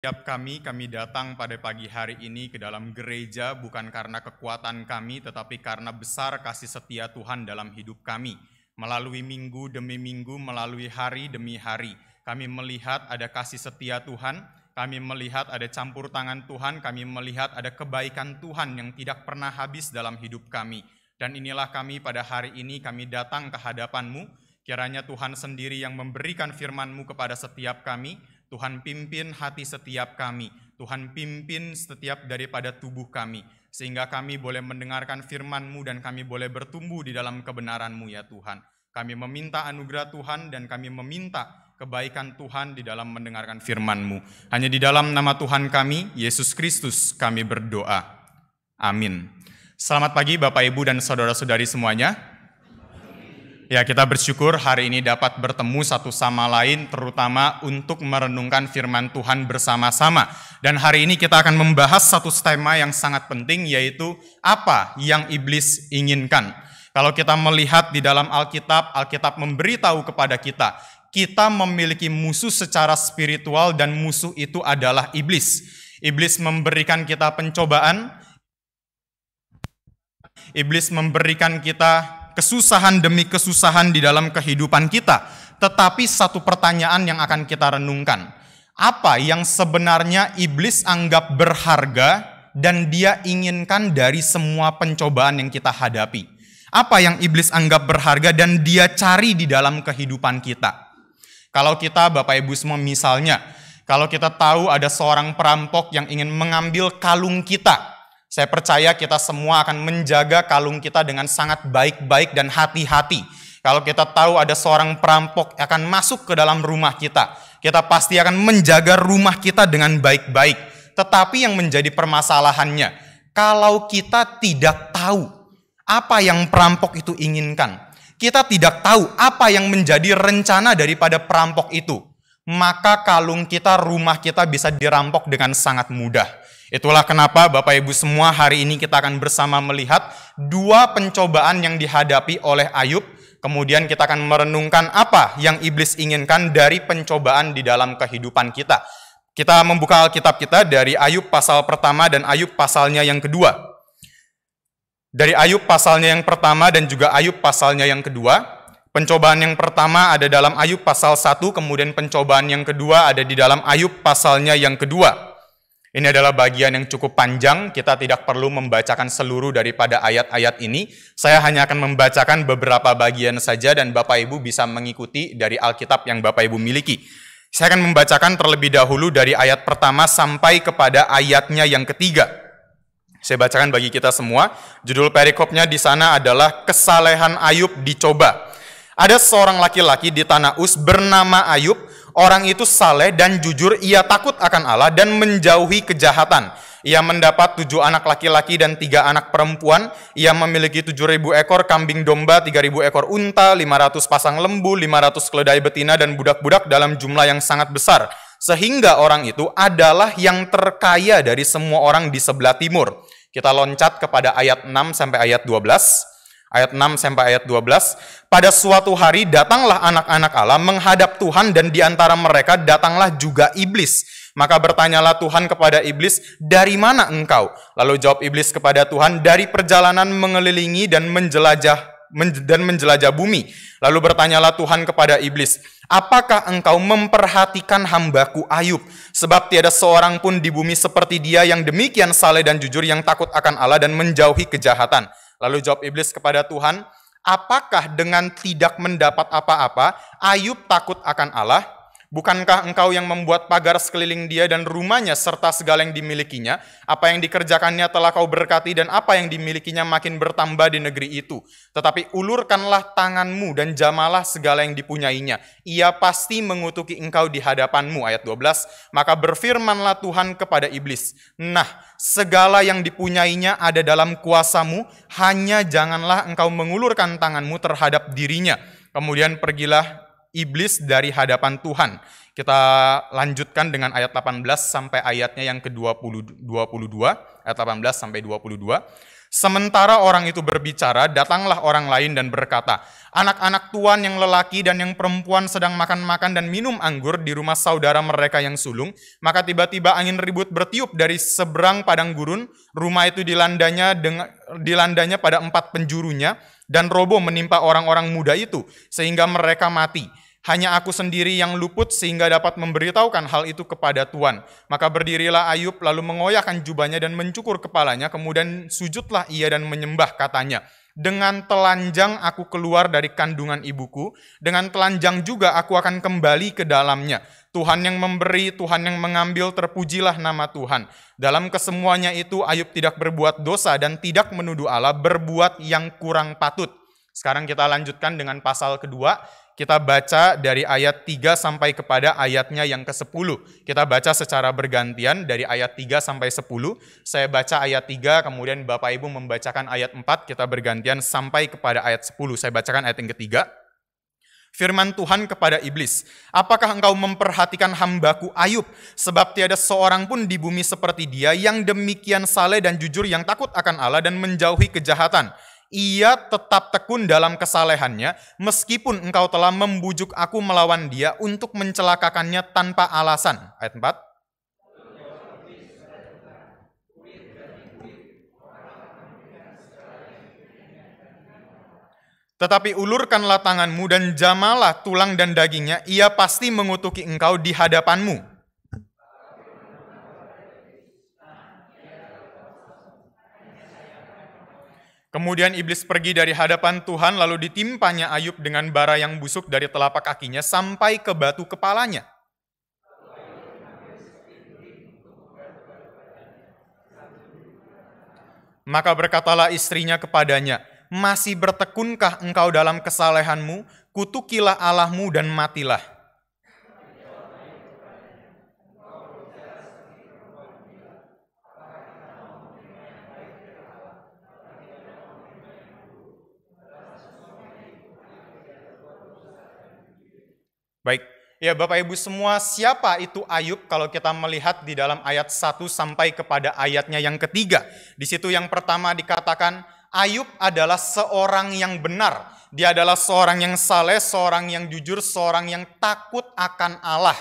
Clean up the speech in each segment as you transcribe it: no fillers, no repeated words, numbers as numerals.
Setiap kami datang pada pagi hari ini ke dalam gereja bukan karena kekuatan kami, tetapi karena besar kasih setia Tuhan dalam hidup kami. Melalui minggu demi minggu, melalui hari demi hari, kami melihat ada kasih setia Tuhan, kami melihat ada campur tangan Tuhan, kami melihat ada kebaikan Tuhan yang tidak pernah habis dalam hidup kami. Dan inilah kami pada hari ini, kami datang ke hadapan-Mu, kiranya Tuhan sendiri yang memberikan firman-Mu kepada setiap kami. Tuhan pimpin hati setiap kami, Tuhan pimpin setiap daripada tubuh kami, sehingga kami boleh mendengarkan firman-Mu dan kami boleh bertumbuh di dalam kebenaran-Mu ya Tuhan. Kami meminta anugerah Tuhan dan kami meminta kebaikan Tuhan di dalam mendengarkan firman-Mu. Hanya di dalam nama Tuhan kami, Yesus Kristus, kami berdoa. Amin. Selamat pagi Bapak, Ibu, dan saudara-saudari semuanya. Ya, kita bersyukur hari ini dapat bertemu satu sama lain, terutama untuk merenungkan firman Tuhan bersama-sama. Dan hari ini kita akan membahas satu tema yang sangat penting, yaitu apa yang iblis inginkan. Kalau kita melihat di dalam Alkitab, Alkitab memberitahu kepada kita memiliki musuh secara spiritual dan musuh itu adalah iblis. Iblis memberikan kita pencobaan, iblis memberikan kita kesusahan demi kesusahan di dalam kehidupan kita. Tetapi satu pertanyaan yang akan kita renungkan. Apa yang sebenarnya iblis anggap berharga dan dia inginkan dari semua pencobaan yang kita hadapi? Apa yang iblis anggap berharga dan dia cari di dalam kehidupan kita? Kalau kita, Bapak Ibu semua, misalnya, kalau kita tahu ada seorang perampok yang ingin mengambil kalung kita, saya percaya kita semua akan menjaga kalung kita dengan sangat baik-baik dan hati-hati. Kalau kita tahu ada seorang perampok yang akan masuk ke dalam rumah kita pasti akan menjaga rumah kita dengan baik-baik. Tetapi yang menjadi permasalahannya, kalau kita tidak tahu apa yang perampok itu inginkan, kita tidak tahu apa yang menjadi rencana daripada perampok itu, maka kalung kita, rumah kita bisa dirampok dengan sangat mudah. Itulah kenapa Bapak Ibu semua hari ini kita akan bersama melihat dua pencobaan yang dihadapi oleh Ayub. Kemudian kita akan merenungkan apa yang iblis inginkan dari pencobaan di dalam kehidupan kita. Kita membuka Alkitab kita dari Ayub pasal pertama dan Ayub pasalnya yang kedua. Dari Ayub pasalnya yang pertama dan juga Ayub pasalnya yang kedua. Pencobaan yang pertama ada dalam Ayub pasal 1, kemudian pencobaan yang kedua ada di dalam Ayub pasalnya yang kedua. Ini adalah bagian yang cukup panjang, kita tidak perlu membacakan seluruh daripada ayat-ayat ini. Saya hanya akan membacakan beberapa bagian saja dan Bapak Ibu bisa mengikuti dari Alkitab yang Bapak Ibu miliki. Saya akan membacakan terlebih dahulu dari ayat pertama sampai kepada ayatnya yang ketiga. Saya bacakan bagi kita semua. Judul perikopnya di sana adalah Kesalehan Ayub dicoba. Ada seorang laki-laki di tanah Uz bernama Ayub. Orang itu saleh dan jujur, ia takut akan Allah dan menjauhi kejahatan. Ia mendapat 7 anak laki-laki dan 3 anak perempuan. Ia memiliki 7.000 ekor kambing domba, 3.000 ekor unta, 500 pasang lembu, 500 keledai betina dan budak-budak dalam jumlah yang sangat besar. Sehingga orang itu adalah yang terkaya dari semua orang di sebelah timur. Kita loncat kepada ayat 6 sampai ayat 12. Ayat 6 sampai ayat 12. Pada suatu hari datanglah anak-anak Allah menghadap Tuhan dan di antara mereka datanglah juga iblis. Maka bertanyalah Tuhan kepada iblis, "Dari mana engkau?" Lalu jawab iblis kepada Tuhan, "Dari perjalanan mengelilingi dan menjelajah bumi." Lalu bertanyalah Tuhan kepada iblis, "Apakah engkau memperhatikan hambaku Ayub? Sebab tiada seorang pun di bumi seperti dia yang demikian saleh dan jujur, yang takut akan Allah dan menjauhi kejahatan." Lalu jawab iblis kepada Tuhan, "Apakah dengan tidak mendapat apa-apa, Ayub takut akan Allah? Bukankah engkau yang membuat pagar sekeliling dia dan rumahnya serta segala yang dimilikinya? Apa yang dikerjakannya telah kau berkati dan apa yang dimilikinya makin bertambah di negeri itu. Tetapi ulurkanlah tanganmu dan jamalah segala yang dipunyainya. Ia pasti mengutuki engkau di hadapanmu." Ayat 12. Maka berfirmanlah Tuhan kepada iblis, "Nah, segala yang dipunyainya ada dalam kuasamu, hanya janganlah engkau mengulurkan tanganmu terhadap dirinya." Kemudian pergilah iblis dari hadapan Tuhan. Kita lanjutkan dengan ayat 18 sampai ayatnya yang ke-22, ayat 18 sampai 22. Sementara orang itu berbicara, datanglah orang lain dan berkata, Anak-anak tuan yang lelaki dan yang perempuan sedang makan-makan dan minum anggur di rumah saudara mereka yang sulung. Maka tiba-tiba angin ribut bertiup dari seberang padang gurun. Rumah itu dilandanya pada 4 penjurunya dan roboh menimpa orang-orang muda itu sehingga mereka mati. Hanya aku sendiri yang luput sehingga dapat memberitahukan hal itu kepada Tuan. Maka berdirilah Ayub lalu mengoyakkan jubahnya dan mencukur kepalanya. Kemudian sujudlah ia dan menyembah, katanya, dengan telanjang aku keluar dari kandungan ibuku, dengan telanjang juga aku akan kembali ke dalamnya. Tuhan yang memberi, Tuhan yang mengambil, terpujilah nama Tuhan. Dalam kesemuanya itu Ayub tidak berbuat dosa dan tidak menuduh Allah berbuat yang kurang patut. Sekarang kita lanjutkan dengan pasal kedua. Kita baca dari ayat 3 sampai kepada ayatnya yang ke-10. Kita baca secara bergantian dari ayat 3 sampai 10. Saya baca ayat 3, kemudian Bapak Ibu membacakan ayat 4. Kita bergantian sampai kepada ayat 10. Saya bacakan ayat yang ketiga. Firman Tuhan kepada iblis, apakah engkau memperhatikan hambaku Ayub? Sebab tiada seorang pun di bumi seperti dia yang demikian saleh dan jujur, yang takut akan Allah dan menjauhi kejahatan. Ia tetap tekun dalam kesalehannya, meskipun engkau telah membujuk aku melawan dia untuk mencelakakannya tanpa alasan. Ayat 4. Tetapi ulurkanlah tanganmu dan jamalah tulang dan dagingnya, ia pasti mengutuki engkau di hadapanmu. Kemudian iblis pergi dari hadapan Tuhan, lalu ditimpanya Ayub dengan bara yang busuk dari telapak kakinya sampai ke batu kepalanya. Maka berkatalah istrinya kepadanya, masih bertekunkah engkau dalam kesalehanmu? Kutukilah Allahmu dan matilah. Baik, ya Bapak Ibu semua, siapa itu Ayub kalau kita melihat di dalam ayat 1 sampai kepada ayatnya yang ketiga. Di situ yang pertama dikatakan, Ayub adalah seorang yang benar. Dia adalah seorang yang saleh, seorang yang jujur, seorang yang takut akan Allah.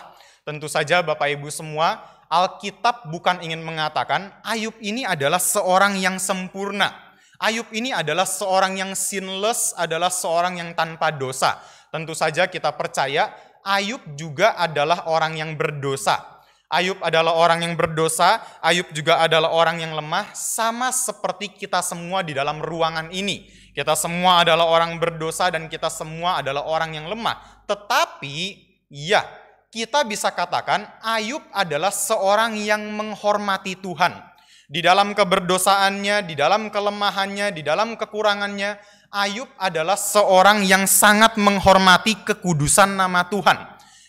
Tentu saja Bapak Ibu semua, Alkitab bukan ingin mengatakan Ayub ini adalah seorang yang sempurna. Ayub ini adalah seorang yang sinless, adalah seorang yang tanpa dosa. Tentu saja kita percaya Ayub juga adalah orang yang berdosa. Ayub adalah orang yang berdosa, Ayub juga adalah orang yang lemah, sama seperti kita semua di dalam ruangan ini. Kita semua adalah orang berdosa dan kita semua adalah orang yang lemah. Tetapi, ya, kita bisa katakan Ayub adalah seorang yang menghormati Tuhan. Di dalam keberdosaannya, di dalam kelemahannya, di dalam kekurangannya, Ayub adalah seorang yang sangat menghormati kekudusan nama Tuhan.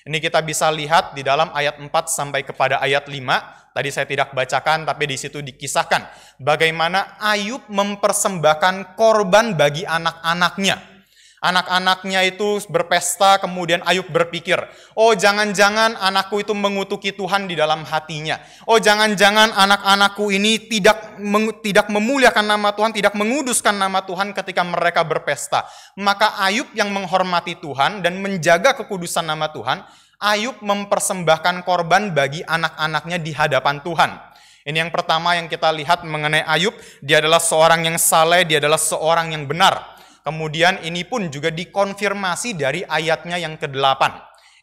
Ini kita bisa lihat di dalam ayat 4 sampai kepada ayat 5. Tadi saya tidak bacakan, tapi di situ dikisahkan bagaimana Ayub mempersembahkan korban bagi anak-anaknya. Anak-anaknya itu berpesta, kemudian Ayub berpikir, oh jangan-jangan anakku itu mengutuki Tuhan di dalam hatinya. Oh jangan-jangan anak-anakku ini tidak memuliakan nama Tuhan, tidak menguduskan nama Tuhan ketika mereka berpesta. Maka Ayub yang menghormati Tuhan dan menjaga kekudusan nama Tuhan, Ayub mempersembahkan korban bagi anak-anaknya di hadapan Tuhan. Ini yang pertama yang kita lihat mengenai Ayub, dia adalah seorang yang saleh, dia adalah seorang yang benar. Kemudian ini pun juga dikonfirmasi dari ayatnya yang ke-8.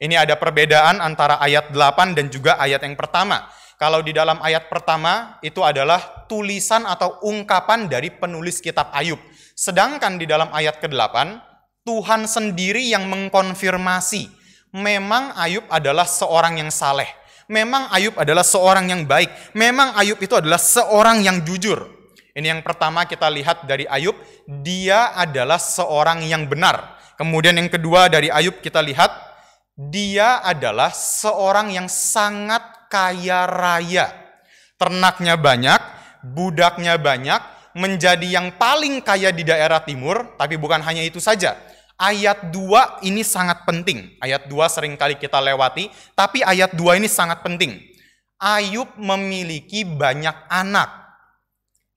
Ini ada perbedaan antara ayat 8 dan juga ayat yang pertama. Kalau di dalam ayat pertama itu adalah tulisan atau ungkapan dari penulis kitab Ayub. Sedangkan di dalam ayat ke-8, Tuhan sendiri yang mengkonfirmasi. Memang Ayub adalah seorang yang saleh. Memang Ayub adalah seorang yang baik. Memang Ayub itu adalah seorang yang jujur. Ini yang pertama kita lihat dari Ayub, dia adalah seorang yang benar. Kemudian yang kedua dari Ayub kita lihat, dia adalah seorang yang sangat kaya raya. Ternaknya banyak, budaknya banyak, menjadi yang paling kaya di daerah timur, tapi bukan hanya itu saja. Ayat 2 ini sangat penting. Ayat 2 seringkali kita lewati, tapi ayat 2 ini sangat penting. Ayub memiliki banyak anak.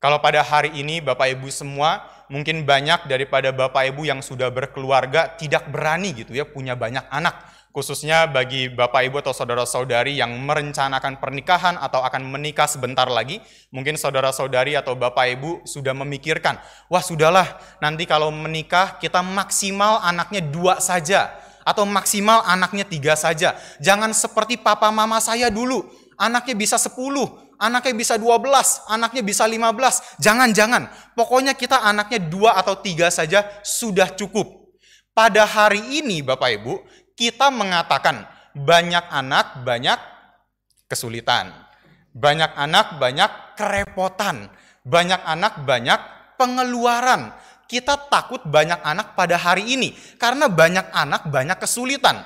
Kalau pada hari ini Bapak Ibu semua, mungkin banyak daripada Bapak Ibu yang sudah berkeluarga tidak berani gitu ya punya banyak anak. Khususnya bagi Bapak Ibu atau saudara-saudari yang merencanakan pernikahan atau akan menikah sebentar lagi, mungkin saudara-saudari atau Bapak Ibu sudah memikirkan, wah sudahlah nanti kalau menikah kita maksimal anaknya 2 saja, atau maksimal anaknya 3 saja. Jangan seperti papa mama saya dulu, anaknya bisa 10, anaknya bisa 12, anaknya bisa 15. Jangan, pokoknya kita anaknya 2 atau 3 saja sudah cukup. Pada hari ini Bapak Ibu, kita mengatakan banyak anak, banyak kesulitan. Banyak anak, banyak kerepotan. Banyak anak, banyak pengeluaran. Kita takut banyak anak pada hari ini karena banyak anak, banyak kesulitan.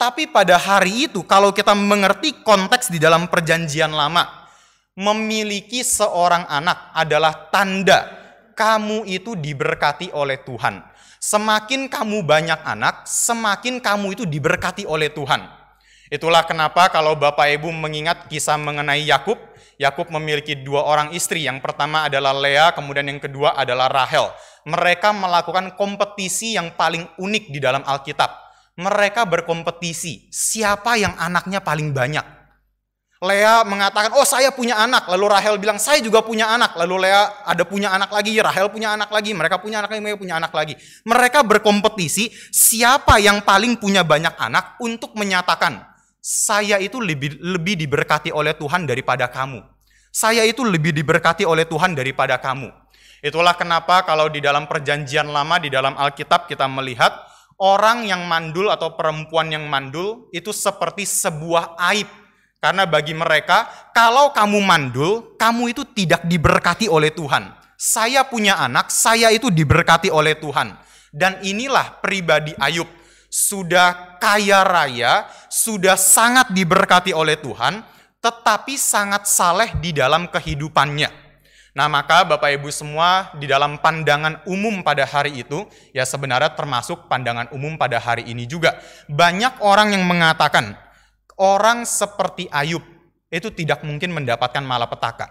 Tapi pada hari itu kalau kita mengerti konteks di dalam perjanjian lama, memiliki seorang anak adalah tanda kamu itu diberkati oleh Tuhan. Semakin kamu banyak anak, semakin kamu itu diberkati oleh Tuhan. Itulah kenapa kalau Bapak Ibu mengingat kisah mengenai Yakub, Yakub memiliki 2 orang istri. Yang pertama adalah Lea, kemudian yang kedua adalah Rahel. Mereka melakukan kompetisi yang paling unik di dalam Alkitab. Mereka berkompetisi, siapa yang anaknya paling banyak. Lea mengatakan, oh saya punya anak. Lalu Rahel bilang, saya juga punya anak. Lalu Lea ada punya anak lagi, Rahel punya anak lagi. Mereka punya anak lagi, mereka punya anak lagi. Mereka berkompetisi, siapa yang paling punya banyak anak untuk menyatakan, saya itu lebih diberkati oleh Tuhan daripada kamu. Saya itu lebih diberkati oleh Tuhan daripada kamu. Itulah kenapa kalau di dalam perjanjian lama, di dalam Alkitab kita melihat, orang yang mandul atau perempuan yang mandul itu seperti sebuah aib. Karena bagi mereka, kalau kamu mandul, kamu itu tidak diberkati oleh Tuhan. Saya punya anak, saya itu diberkati oleh Tuhan. Dan inilah pribadi Ayub. Sudah kaya raya, sudah sangat diberkati oleh Tuhan, tetapi sangat saleh di dalam kehidupannya. Nah maka Bapak Ibu semua, di dalam pandangan umum pada hari itu, ya sebenarnya termasuk pandangan umum pada hari ini juga. Banyak orang yang mengatakan, orang seperti Ayub itu tidak mungkin mendapatkan malapetaka.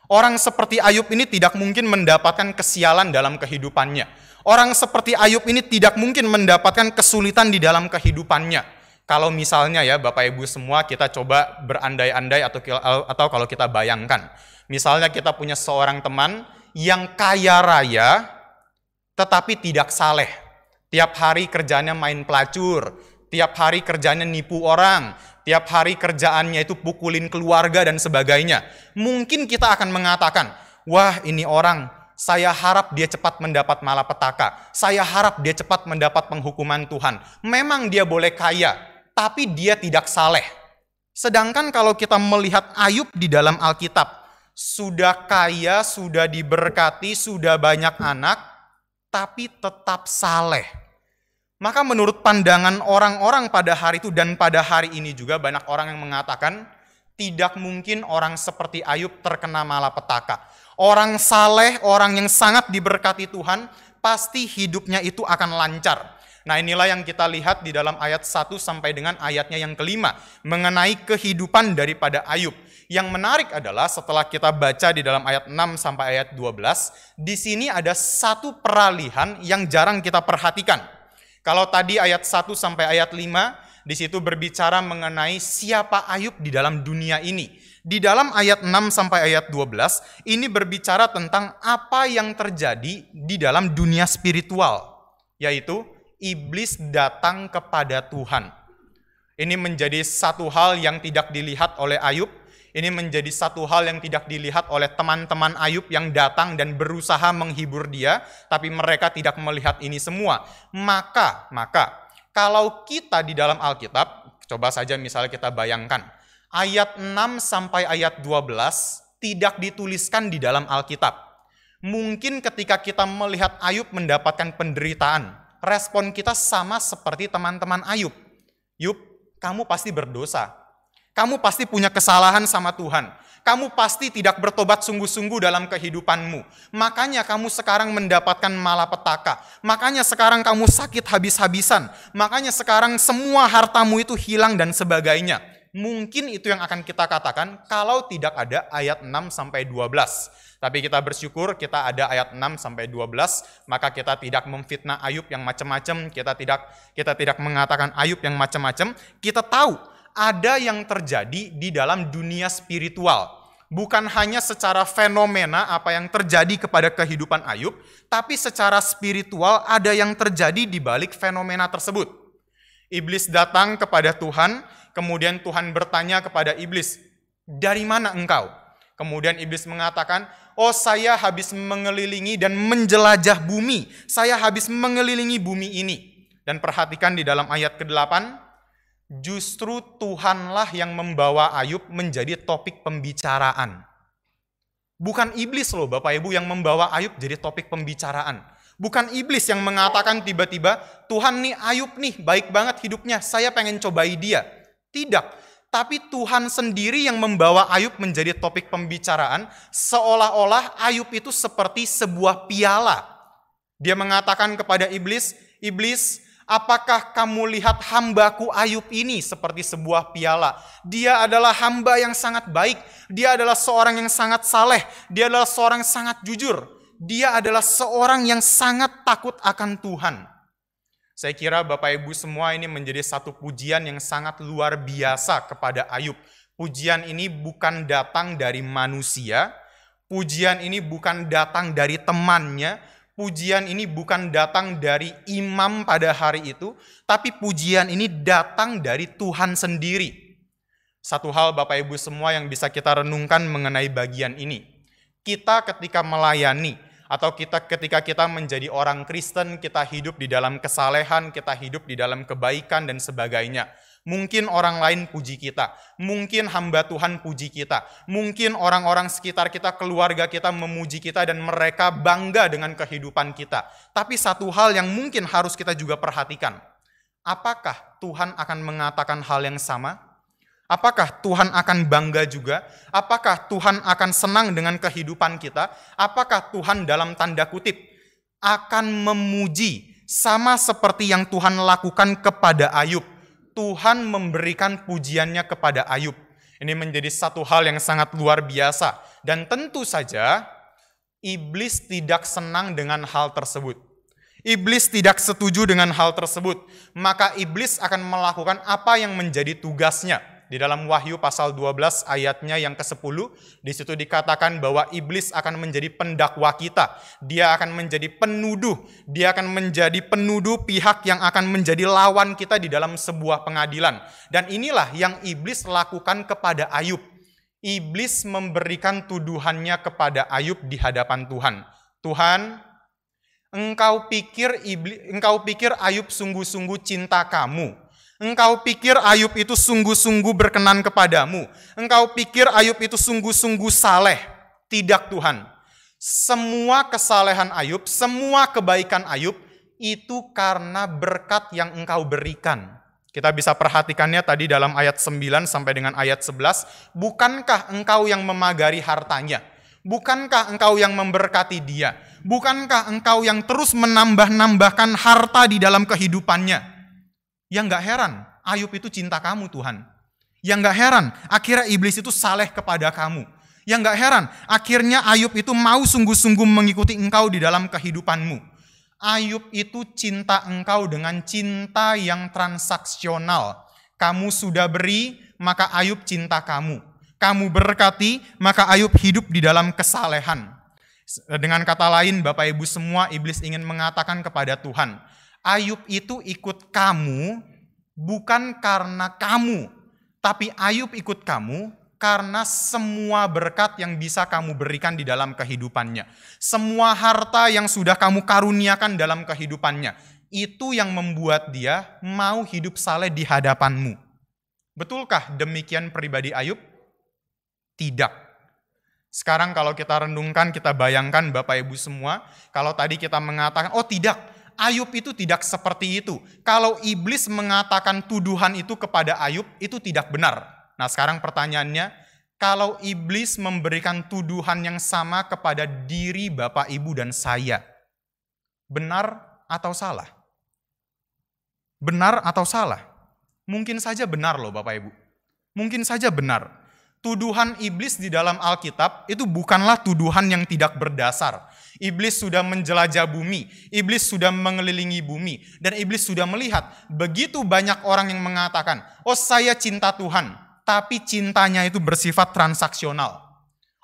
Orang seperti Ayub ini tidak mungkin mendapatkan kesialan dalam kehidupannya. Orang seperti Ayub ini tidak mungkin mendapatkan kesulitan di dalam kehidupannya. Kalau misalnya ya Bapak Ibu semua kita coba berandai-andai atau kalau kita bayangkan. Misalnya kita punya seorang teman yang kaya raya tetapi tidak saleh. Tiap hari kerjanya main pelacur. Tiap hari kerjanya nipu orang, tiap hari kerjaannya itu pukulin keluarga dan sebagainya. Mungkin kita akan mengatakan, wah ini orang, saya harap dia cepat mendapat malapetaka. Saya harap dia cepat mendapat penghukuman Tuhan. Memang dia boleh kaya, tapi dia tidak saleh. Sedangkan kalau kita melihat Ayub di dalam Alkitab, sudah kaya, sudah diberkati, sudah banyak anak, tapi tetap saleh. Maka menurut pandangan orang-orang pada hari itu dan pada hari ini juga banyak orang yang mengatakan tidak mungkin orang seperti Ayub terkena malapetaka. Orang saleh, orang yang sangat diberkati Tuhan, pasti hidupnya itu akan lancar. Nah inilah yang kita lihat di dalam ayat 1 sampai dengan ayatnya yang kelima mengenai kehidupan daripada Ayub. Yang menarik adalah setelah kita baca di dalam ayat 6 sampai ayat 12, di sini ada satu peralihan yang jarang kita perhatikan. Kalau tadi ayat 1 sampai ayat 5, di situ berbicara mengenai siapa Ayub di dalam dunia ini. Di dalam ayat 6 sampai ayat 12, ini berbicara tentang apa yang terjadi di dalam dunia spiritual. Yaitu, iblis datang kepada Tuhan. Ini menjadi satu hal yang tidak dilihat oleh Ayub. Ini menjadi satu hal yang tidak dilihat oleh teman-teman Ayub yang datang dan berusaha menghibur dia, tapi mereka tidak melihat ini semua. Maka kalau kita di dalam Alkitab, coba saja misalnya kita bayangkan, ayat 6 sampai ayat 12 tidak dituliskan di dalam Alkitab. Mungkin ketika kita melihat Ayub mendapatkan penderitaan, respon kita sama seperti teman-teman Ayub. Ayub, kamu pasti berdosa. Kamu pasti punya kesalahan sama Tuhan. Kamu pasti tidak bertobat sungguh-sungguh dalam kehidupanmu. Makanya kamu sekarang mendapatkan malapetaka. Makanya sekarang kamu sakit habis-habisan. Makanya sekarang semua hartamu itu hilang dan sebagainya. Mungkin itu yang akan kita katakan kalau tidak ada ayat 6-12. Tapi kita bersyukur kita ada ayat 6-12, maka kita tidak memfitnah Ayub yang macam-macam, kita tidak mengatakan Ayub yang macam-macam. Kita tahu ada yang terjadi di dalam dunia spiritual. Bukan hanya secara fenomena apa yang terjadi kepada kehidupan Ayub, tapi secara spiritual ada yang terjadi di balik fenomena tersebut. Iblis datang kepada Tuhan, kemudian Tuhan bertanya kepada iblis, "Dari mana engkau?" Kemudian iblis mengatakan, "Oh, saya habis mengelilingi dan menjelajah bumi. Saya habis mengelilingi bumi ini." Dan perhatikan di dalam ayat ke-8, justru Tuhanlah yang membawa Ayub menjadi topik pembicaraan. Bukan iblis loh Bapak Ibu yang membawa Ayub jadi topik pembicaraan. Bukan iblis yang mengatakan tiba-tiba, "Tuhan nih Ayub nih baik banget hidupnya, saya pengen cobai dia." Tidak. Tapi Tuhan sendiri yang membawa Ayub menjadi topik pembicaraan, seolah-olah Ayub itu seperti sebuah piala. Dia mengatakan kepada iblis, "Iblis, apakah kamu lihat hambaku Ayub ini seperti sebuah piala? Dia adalah hamba yang sangat baik, dia adalah seorang yang sangat saleh, dia adalah seorang yang sangat jujur, dia adalah seorang yang sangat takut akan Tuhan." Saya kira Bapak Ibu semua ini menjadi satu pujian yang sangat luar biasa kepada Ayub. Pujian ini bukan datang dari manusia, pujian ini bukan datang dari temannya, pujian ini bukan datang dari imam pada hari itu, tapi pujian ini datang dari Tuhan sendiri. Satu hal Bapak Ibu semua yang bisa kita renungkan mengenai bagian ini. Kita ketika melayani, atau ketika kita menjadi orang Kristen, kita hidup di dalam kesalehan, kita hidup di dalam kebaikan dan sebagainya. Mungkin orang lain puji kita, mungkin hamba Tuhan puji kita, mungkin orang-orang sekitar kita, keluarga kita memuji kita dan mereka bangga dengan kehidupan kita. Tapi satu hal yang mungkin harus kita juga perhatikan, apakah Tuhan akan mengatakan hal yang sama? Apakah Tuhan akan bangga juga? Apakah Tuhan akan senang dengan kehidupan kita? Apakah Tuhan dalam tanda kutip akan memuji sama seperti yang Tuhan lakukan kepada Ayub? Tuhan memberikan pujiannya kepada Ayub. Ini menjadi satu hal yang sangat luar biasa. Dan tentu saja iblis tidak senang dengan hal tersebut. Iblis tidak setuju dengan hal tersebut. Maka iblis akan melakukan apa yang menjadi tugasnya. Di dalam Wahyu pasal 12 ayatnya yang ke-10, di situ dikatakan bahwa iblis akan menjadi pendakwa kita. Dia akan menjadi penuduh. Dia akan menjadi penuduh pihak yang akan menjadi lawan kita di dalam sebuah pengadilan. Dan inilah yang iblis lakukan kepada Ayub. Iblis memberikan tuduhannya kepada Ayub di hadapan Tuhan. Tuhan, engkau pikir Ayub sungguh-sungguh cinta kamu. Engkau pikir Ayub itu sungguh-sungguh berkenan kepadamu. Engkau pikir Ayub itu sungguh-sungguh saleh. Tidak Tuhan. Semua kesalehan Ayub, semua kebaikan Ayub itu karena berkat yang engkau berikan. Kita bisa perhatikannya tadi dalam ayat 9 sampai dengan ayat 11. Bukankah engkau yang memagari hartanya? Bukankah engkau yang memberkati dia? Bukankah engkau yang terus menambah-nambahkan harta di dalam kehidupannya? Yang gak heran, Ayub itu cinta kamu Tuhan. Yang gak heran, akhirnya iblis itu saleh kepada kamu. Yang gak heran, akhirnya Ayub itu mau sungguh-sungguh mengikuti engkau di dalam kehidupanmu. Ayub itu cinta engkau dengan cinta yang transaksional. Kamu sudah beri, maka Ayub cinta kamu. Kamu berkati, maka Ayub hidup di dalam kesalehan. Dengan kata lain, Bapak Ibu semua, iblis ingin mengatakan kepada Tuhan, Ayub itu ikut kamu bukan karena kamu, tapi Ayub ikut kamu karena semua berkat yang bisa kamu berikan di dalam kehidupannya. Semua harta yang sudah kamu karuniakan dalam kehidupannya. Itu yang membuat dia mau hidup saleh di hadapanmu. Betulkah demikian pribadi Ayub? Tidak. Sekarang kalau kita renungkan, kita bayangkan Bapak Ibu semua, kalau tadi kita mengatakan, oh tidak, Ayub itu tidak seperti itu. Kalau iblis mengatakan tuduhan itu kepada Ayub, itu tidak benar. Nah sekarang pertanyaannya, kalau iblis memberikan tuduhan yang sama kepada diri Bapak Ibu dan saya, benar atau salah? Benar atau salah? Mungkin saja benar loh Bapak Ibu. Mungkin saja benar. Tuduhan iblis di dalam Alkitab itu bukanlah tuduhan yang tidak berdasar. Iblis sudah menjelajah bumi, iblis sudah mengelilingi bumi, dan iblis sudah melihat begitu banyak orang yang mengatakan, oh saya cinta Tuhan, tapi cintanya itu bersifat transaksional.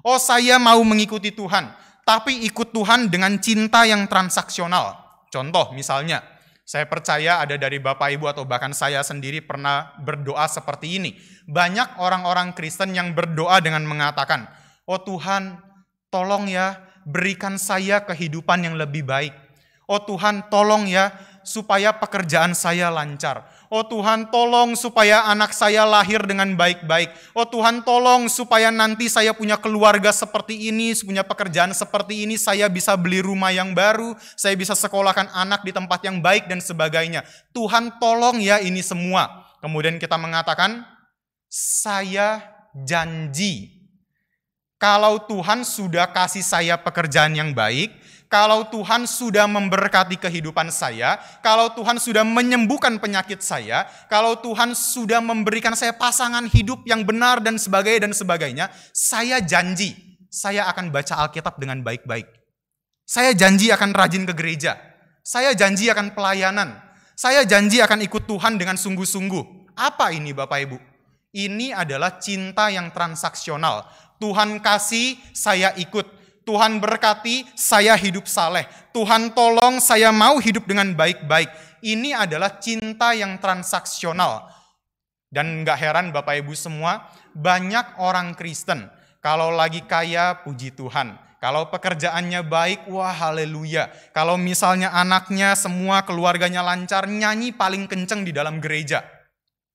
Oh saya mau mengikuti Tuhan, tapi ikut Tuhan dengan cinta yang transaksional. Contoh misalnya, saya percaya ada dari Bapak Ibu atau bahkan saya sendiri pernah berdoa seperti ini. Banyak orang-orang Kristen yang berdoa dengan mengatakan, oh Tuhan tolong ya berikan saya kehidupan yang lebih baik. Oh Tuhan tolong ya supaya pekerjaan saya lancar. Oh Tuhan tolong supaya anak saya lahir dengan baik-baik. Oh Tuhan tolong supaya nanti saya punya keluarga seperti ini, punya pekerjaan seperti ini, saya bisa beli rumah yang baru, saya bisa sekolahkan anak di tempat yang baik dan sebagainya. Tuhan tolong ya ini semua. Kemudian kita mengatakan, saya janji. Kalau Tuhan sudah kasih saya pekerjaan yang baik, kalau Tuhan sudah memberkati kehidupan saya, kalau Tuhan sudah menyembuhkan penyakit saya, kalau Tuhan sudah memberikan saya pasangan hidup yang benar dan sebagainya, saya janji, saya akan baca Alkitab dengan baik-baik. Saya janji akan rajin ke gereja. Saya janji akan pelayanan. Saya janji akan ikut Tuhan dengan sungguh-sungguh. Apa ini Bapak Ibu? Ini adalah cinta yang transaksional. Tuhan kasih, saya ikut. Tuhan berkati, saya hidup saleh. Tuhan tolong, saya mau hidup dengan baik-baik. Ini adalah cinta yang transaksional. Dan gak heran Bapak Ibu semua, banyak orang Kristen, kalau lagi kaya, puji Tuhan. Kalau pekerjaannya baik, wah haleluya. Kalau misalnya anaknya, semua keluarganya lancar, nyanyi paling kenceng di dalam gereja.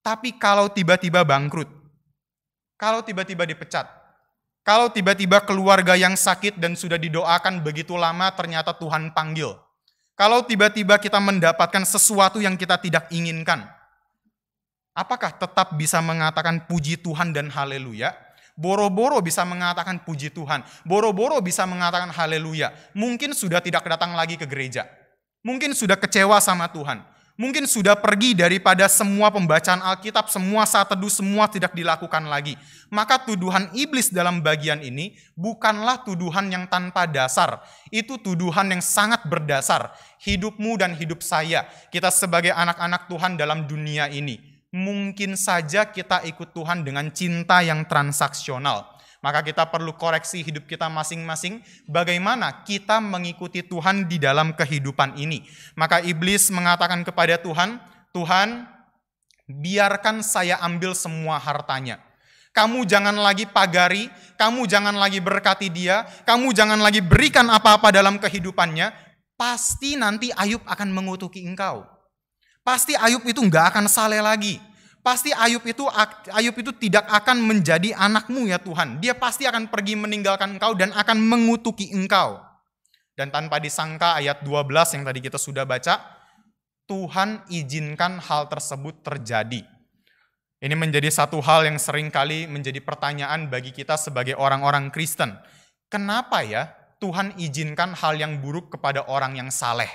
Tapi kalau tiba-tiba bangkrut, kalau tiba-tiba dipecat, kalau tiba-tiba keluarga yang sakit dan sudah didoakan begitu lama ternyata Tuhan panggil. Kalau tiba-tiba kita mendapatkan sesuatu yang kita tidak inginkan, apakah tetap bisa mengatakan puji Tuhan dan haleluya? Boro-boro bisa mengatakan puji Tuhan, boro-boro bisa mengatakan haleluya. Mungkin sudah tidak datang lagi ke gereja. Mungkin sudah kecewa sama Tuhan. Mungkin sudah pergi daripada semua pembacaan Alkitab, semua saat teduh, semua tidak dilakukan lagi. Maka tuduhan iblis dalam bagian ini bukanlah tuduhan yang tanpa dasar. Itu tuduhan yang sangat berdasar. Hidupmu dan hidup saya, kita sebagai anak-anak Tuhan dalam dunia ini. Mungkin saja kita ikut Tuhan dengan cinta yang transaksional. Maka kita perlu koreksi hidup kita masing-masing, bagaimana kita mengikuti Tuhan di dalam kehidupan ini. Maka iblis mengatakan kepada Tuhan, Tuhan, biarkan saya ambil semua hartanya. Kamu jangan lagi pagari, kamu jangan lagi berkati dia, kamu jangan lagi berikan apa-apa dalam kehidupannya, pasti nanti Ayub akan mengutuki engkau. Pasti Ayub itu nggak akan saleh lagi. Pasti Ayub itu tidak akan menjadi anakmu ya Tuhan. Dia pasti akan pergi meninggalkan engkau dan akan mengutuki engkau. Dan tanpa disangka ayat 12 yang tadi kita sudah baca, Tuhan izinkan hal tersebut terjadi. Ini menjadi satu hal yang seringkali menjadi pertanyaan bagi kita sebagai orang-orang Kristen. Kenapa ya Tuhan izinkan hal yang buruk kepada orang yang saleh?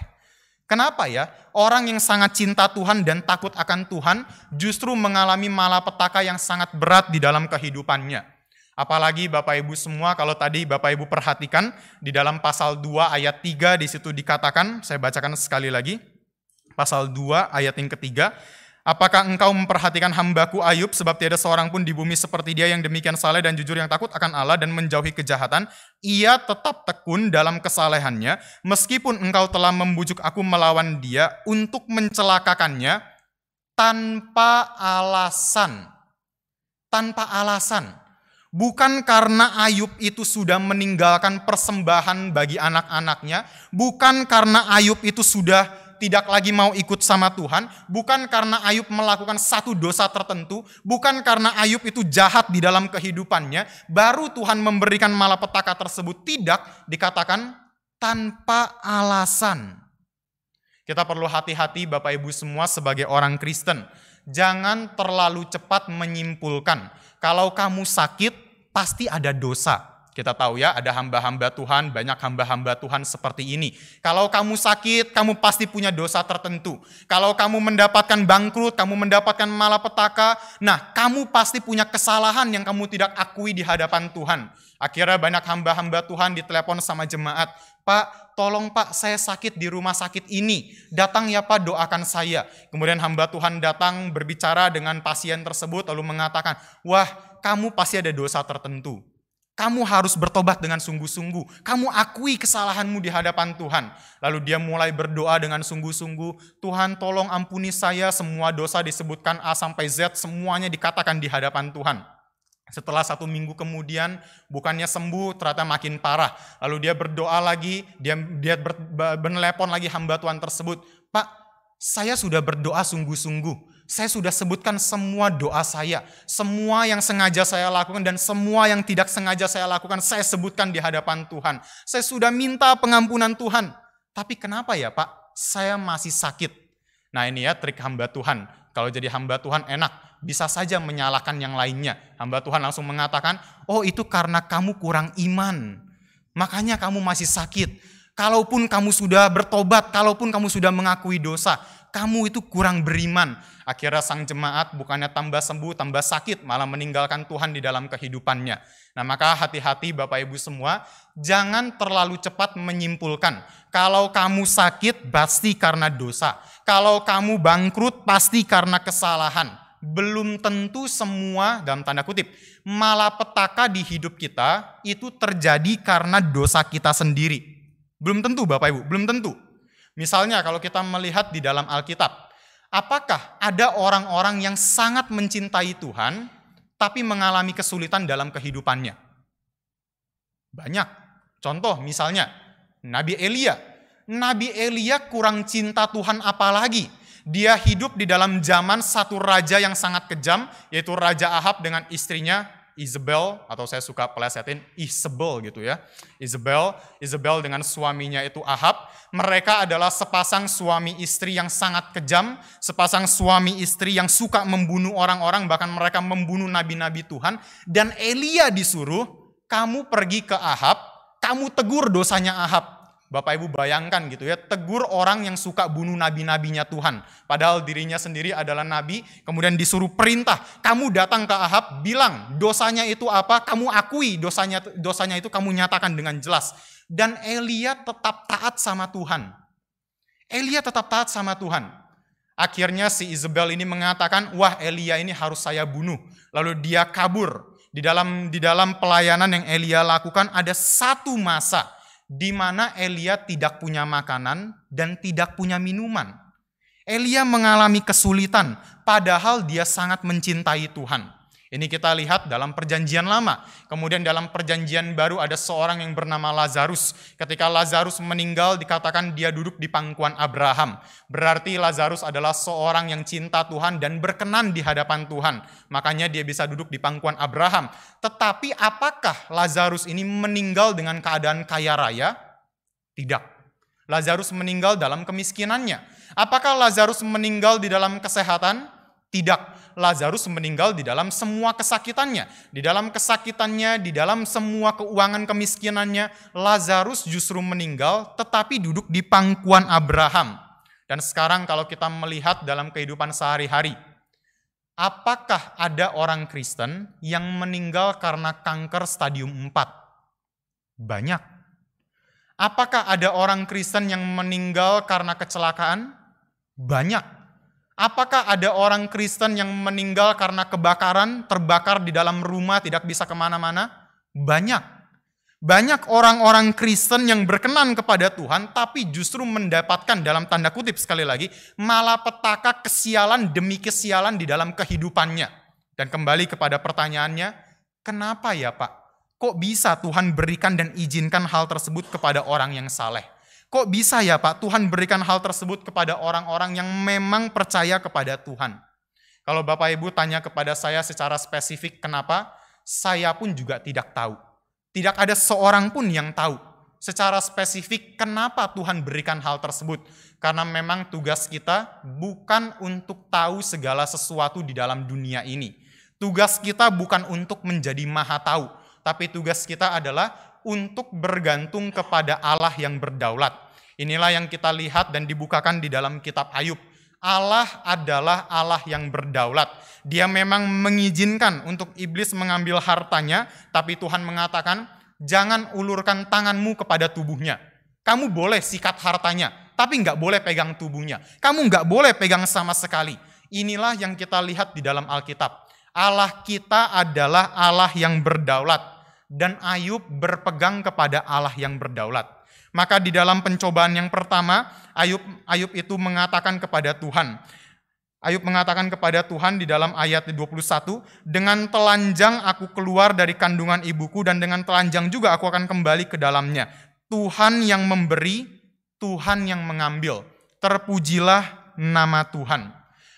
Kenapa ya orang yang sangat cinta Tuhan dan takut akan Tuhan justru mengalami malapetaka yang sangat berat di dalam kehidupannya? Apalagi Bapak Ibu semua, kalau tadi Bapak Ibu perhatikan di dalam pasal 2 ayat 3 di situ dikatakan, saya bacakan sekali lagi. Pasal 2 ayat yang ketiga, apakah engkau memperhatikan hambaku Ayub, sebab tiada seorang pun di bumi seperti dia yang demikian saleh dan jujur, yang takut akan Allah dan menjauhi kejahatan. Ia tetap tekun dalam kesalehannya, meskipun engkau telah membujuk aku melawan dia untuk mencelakakannya tanpa alasan. Tanpa alasan. Bukan karena Ayub itu sudah meninggalkan persembahan bagi anak-anaknya, bukan karena Ayub itu sudah tidak lagi mau ikut sama Tuhan, bukan karena Ayub melakukan satu dosa tertentu, bukan karena Ayub itu jahat di dalam kehidupannya, baru Tuhan memberikan malapetaka tersebut. Tidak, dikatakan tanpa alasan. Kita perlu hati-hati Bapak Ibu semua sebagai orang Kristen. Jangan terlalu cepat menyimpulkan, kalau kamu sakit pasti ada dosa. Kita tahu ya, ada hamba-hamba Tuhan, banyak hamba-hamba Tuhan seperti ini. Kalau kamu sakit, kamu pasti punya dosa tertentu. Kalau kamu mendapatkan bangkrut, kamu mendapatkan malapetaka, nah kamu pasti punya kesalahan yang kamu tidak akui di hadapan Tuhan. Akhirnya banyak hamba-hamba Tuhan ditelepon sama jemaat, Pak, tolong Pak, saya sakit di rumah sakit ini. Datang ya Pak, doakan saya. Kemudian hamba Tuhan datang berbicara dengan pasien tersebut lalu mengatakan, wah kamu pasti ada dosa tertentu. Kamu harus bertobat dengan sungguh-sungguh. Kamu akui kesalahanmu di hadapan Tuhan. Lalu dia mulai berdoa dengan sungguh-sungguh. Tuhan tolong ampuni saya, semua dosa disebutkan A sampai Z, semuanya dikatakan di hadapan Tuhan. Setelah 1 minggu kemudian, bukannya sembuh, ternyata makin parah. Lalu dia berdoa lagi, dia menelepon lagi hamba Tuhan tersebut. Pak, saya sudah berdoa sungguh-sungguh. Saya sudah sebutkan semua doa saya, semua yang sengaja saya lakukan dan semua yang tidak sengaja saya lakukan, saya sebutkan di hadapan Tuhan. Saya sudah minta pengampunan Tuhan. Tapi kenapa ya Pak, saya masih sakit? Nah ini ya trik hamba Tuhan. Kalau jadi hamba Tuhan enak, bisa saja menyalahkan yang lainnya. Hamba Tuhan langsung mengatakan, oh itu karena kamu kurang iman. Makanya kamu masih sakit. Kalaupun kamu sudah bertobat, kalaupun kamu sudah mengakui dosa, kamu itu kurang beriman. Akhirnya sang jemaat bukannya tambah sembuh, tambah sakit, malah meninggalkan Tuhan di dalam kehidupannya. Nah maka hati-hati Bapak Ibu semua, jangan terlalu cepat menyimpulkan. Kalau kamu sakit, pasti karena dosa. Kalau kamu bangkrut, pasti karena kesalahan. Belum tentu semua, dalam tanda kutip, malapetaka di hidup kita itu terjadi karena dosa kita sendiri. Belum tentu Bapak Ibu, belum tentu. Misalnya kalau kita melihat di dalam Alkitab, apakah ada orang-orang yang sangat mencintai Tuhan, tapi mengalami kesulitan dalam kehidupannya? Banyak. Contoh misalnya, Nabi Elia. Nabi Elia kurang cinta Tuhan apalagi. Dia hidup di dalam zaman satu raja yang sangat kejam, yaitu Raja Ahab dengan istrinya Isabel, atau saya suka pelesetin Isabel gitu ya. Isabel dengan suaminya itu Ahab. Mereka adalah sepasang suami istri yang sangat kejam, sepasang suami istri yang suka membunuh orang-orang, bahkan mereka membunuh nabi-nabi Tuhan. Dan Elia disuruh, kamu pergi ke Ahab, kamu tegur dosanya Ahab. Bapak Ibu bayangkan gitu ya, tegur orang yang suka bunuh nabi-nabinya Tuhan. Padahal dirinya sendiri adalah nabi, kemudian disuruh perintah, kamu datang ke Ahab, bilang dosanya itu apa, kamu akui dosanya itu kamu nyatakan dengan jelas. Dan Elia tetap taat sama Tuhan. Elia tetap taat sama Tuhan. Akhirnya si Isabel ini mengatakan, wah Elia ini harus saya bunuh. Lalu dia kabur. Di dalam pelayanan yang Elia lakukan ada satu masa di mana Elia tidak punya makanan dan tidak punya minuman. Elia mengalami kesulitan, padahal dia sangat mencintai Tuhan. Ini kita lihat dalam perjanjian lama. Kemudian dalam perjanjian baru ada seorang yang bernama Lazarus. Ketika Lazarus meninggal dikatakan dia duduk di pangkuan Abraham. Berarti Lazarus adalah seorang yang cinta Tuhan dan berkenan di hadapan Tuhan. Makanya dia bisa duduk di pangkuan Abraham. Tetapi apakah Lazarus ini meninggal dengan keadaan kaya raya? Tidak. Lazarus meninggal dalam kemiskinannya. Apakah Lazarus meninggal di dalam kesehatan? Tidak. Lazarus meninggal di dalam semua kesakitannya. Di dalam kesakitannya, di dalam semua keuangan kemiskinannya, Lazarus justru meninggal tetapi duduk di pangkuan Abraham. Dan sekarang kalau kita melihat dalam kehidupan sehari-hari, apakah ada orang Kristen yang meninggal karena kanker stadium 4? Banyak. Apakah ada orang Kristen yang meninggal karena kecelakaan? Banyak. Apakah ada orang Kristen yang meninggal karena kebakaran, terbakar di dalam rumah, tidak bisa kemana-mana? Banyak. Banyak orang-orang Kristen yang berkenan kepada Tuhan, tapi justru mendapatkan dalam tanda kutip sekali lagi, malapetaka kesialan demi kesialan di dalam kehidupannya. Dan kembali kepada pertanyaannya, kenapa ya Pak? Kok bisa Tuhan berikan dan izinkan hal tersebut kepada orang yang saleh? Kok bisa ya Pak Tuhan berikan hal tersebut kepada orang-orang yang memang percaya kepada Tuhan? Kalau Bapak Ibu tanya kepada saya secara spesifik kenapa, saya pun juga tidak tahu. Tidak ada seorang pun yang tahu secara spesifik kenapa Tuhan berikan hal tersebut. Karena memang tugas kita bukan untuk tahu segala sesuatu di dalam dunia ini. Tugas kita bukan untuk menjadi maha tahu. tapi tugas kita adalah untuk bergantung kepada Allah yang berdaulat. Inilah yang kita lihat dan dibukakan di dalam kitab Ayub. Allah adalah Allah yang berdaulat. Dia memang mengizinkan untuk iblis mengambil hartanya, tapi Tuhan mengatakan, jangan ulurkan tanganmu kepada tubuhnya. Kamu boleh sikat hartanya, tapi nggak boleh pegang tubuhnya. Kamu nggak boleh pegang sama sekali. Inilah yang kita lihat di dalam Alkitab. Allah kita adalah Allah yang berdaulat. Dan Ayub berpegang kepada Allah yang berdaulat. Maka di dalam pencobaan yang pertama, Ayub itu mengatakan kepada Tuhan. Ayub mengatakan kepada Tuhan di dalam ayat 21, dengan telanjang aku keluar dari kandungan ibuku dan dengan telanjang juga aku akan kembali ke dalamnya. Tuhan yang memberi, Tuhan yang mengambil. Terpujilah nama Tuhan.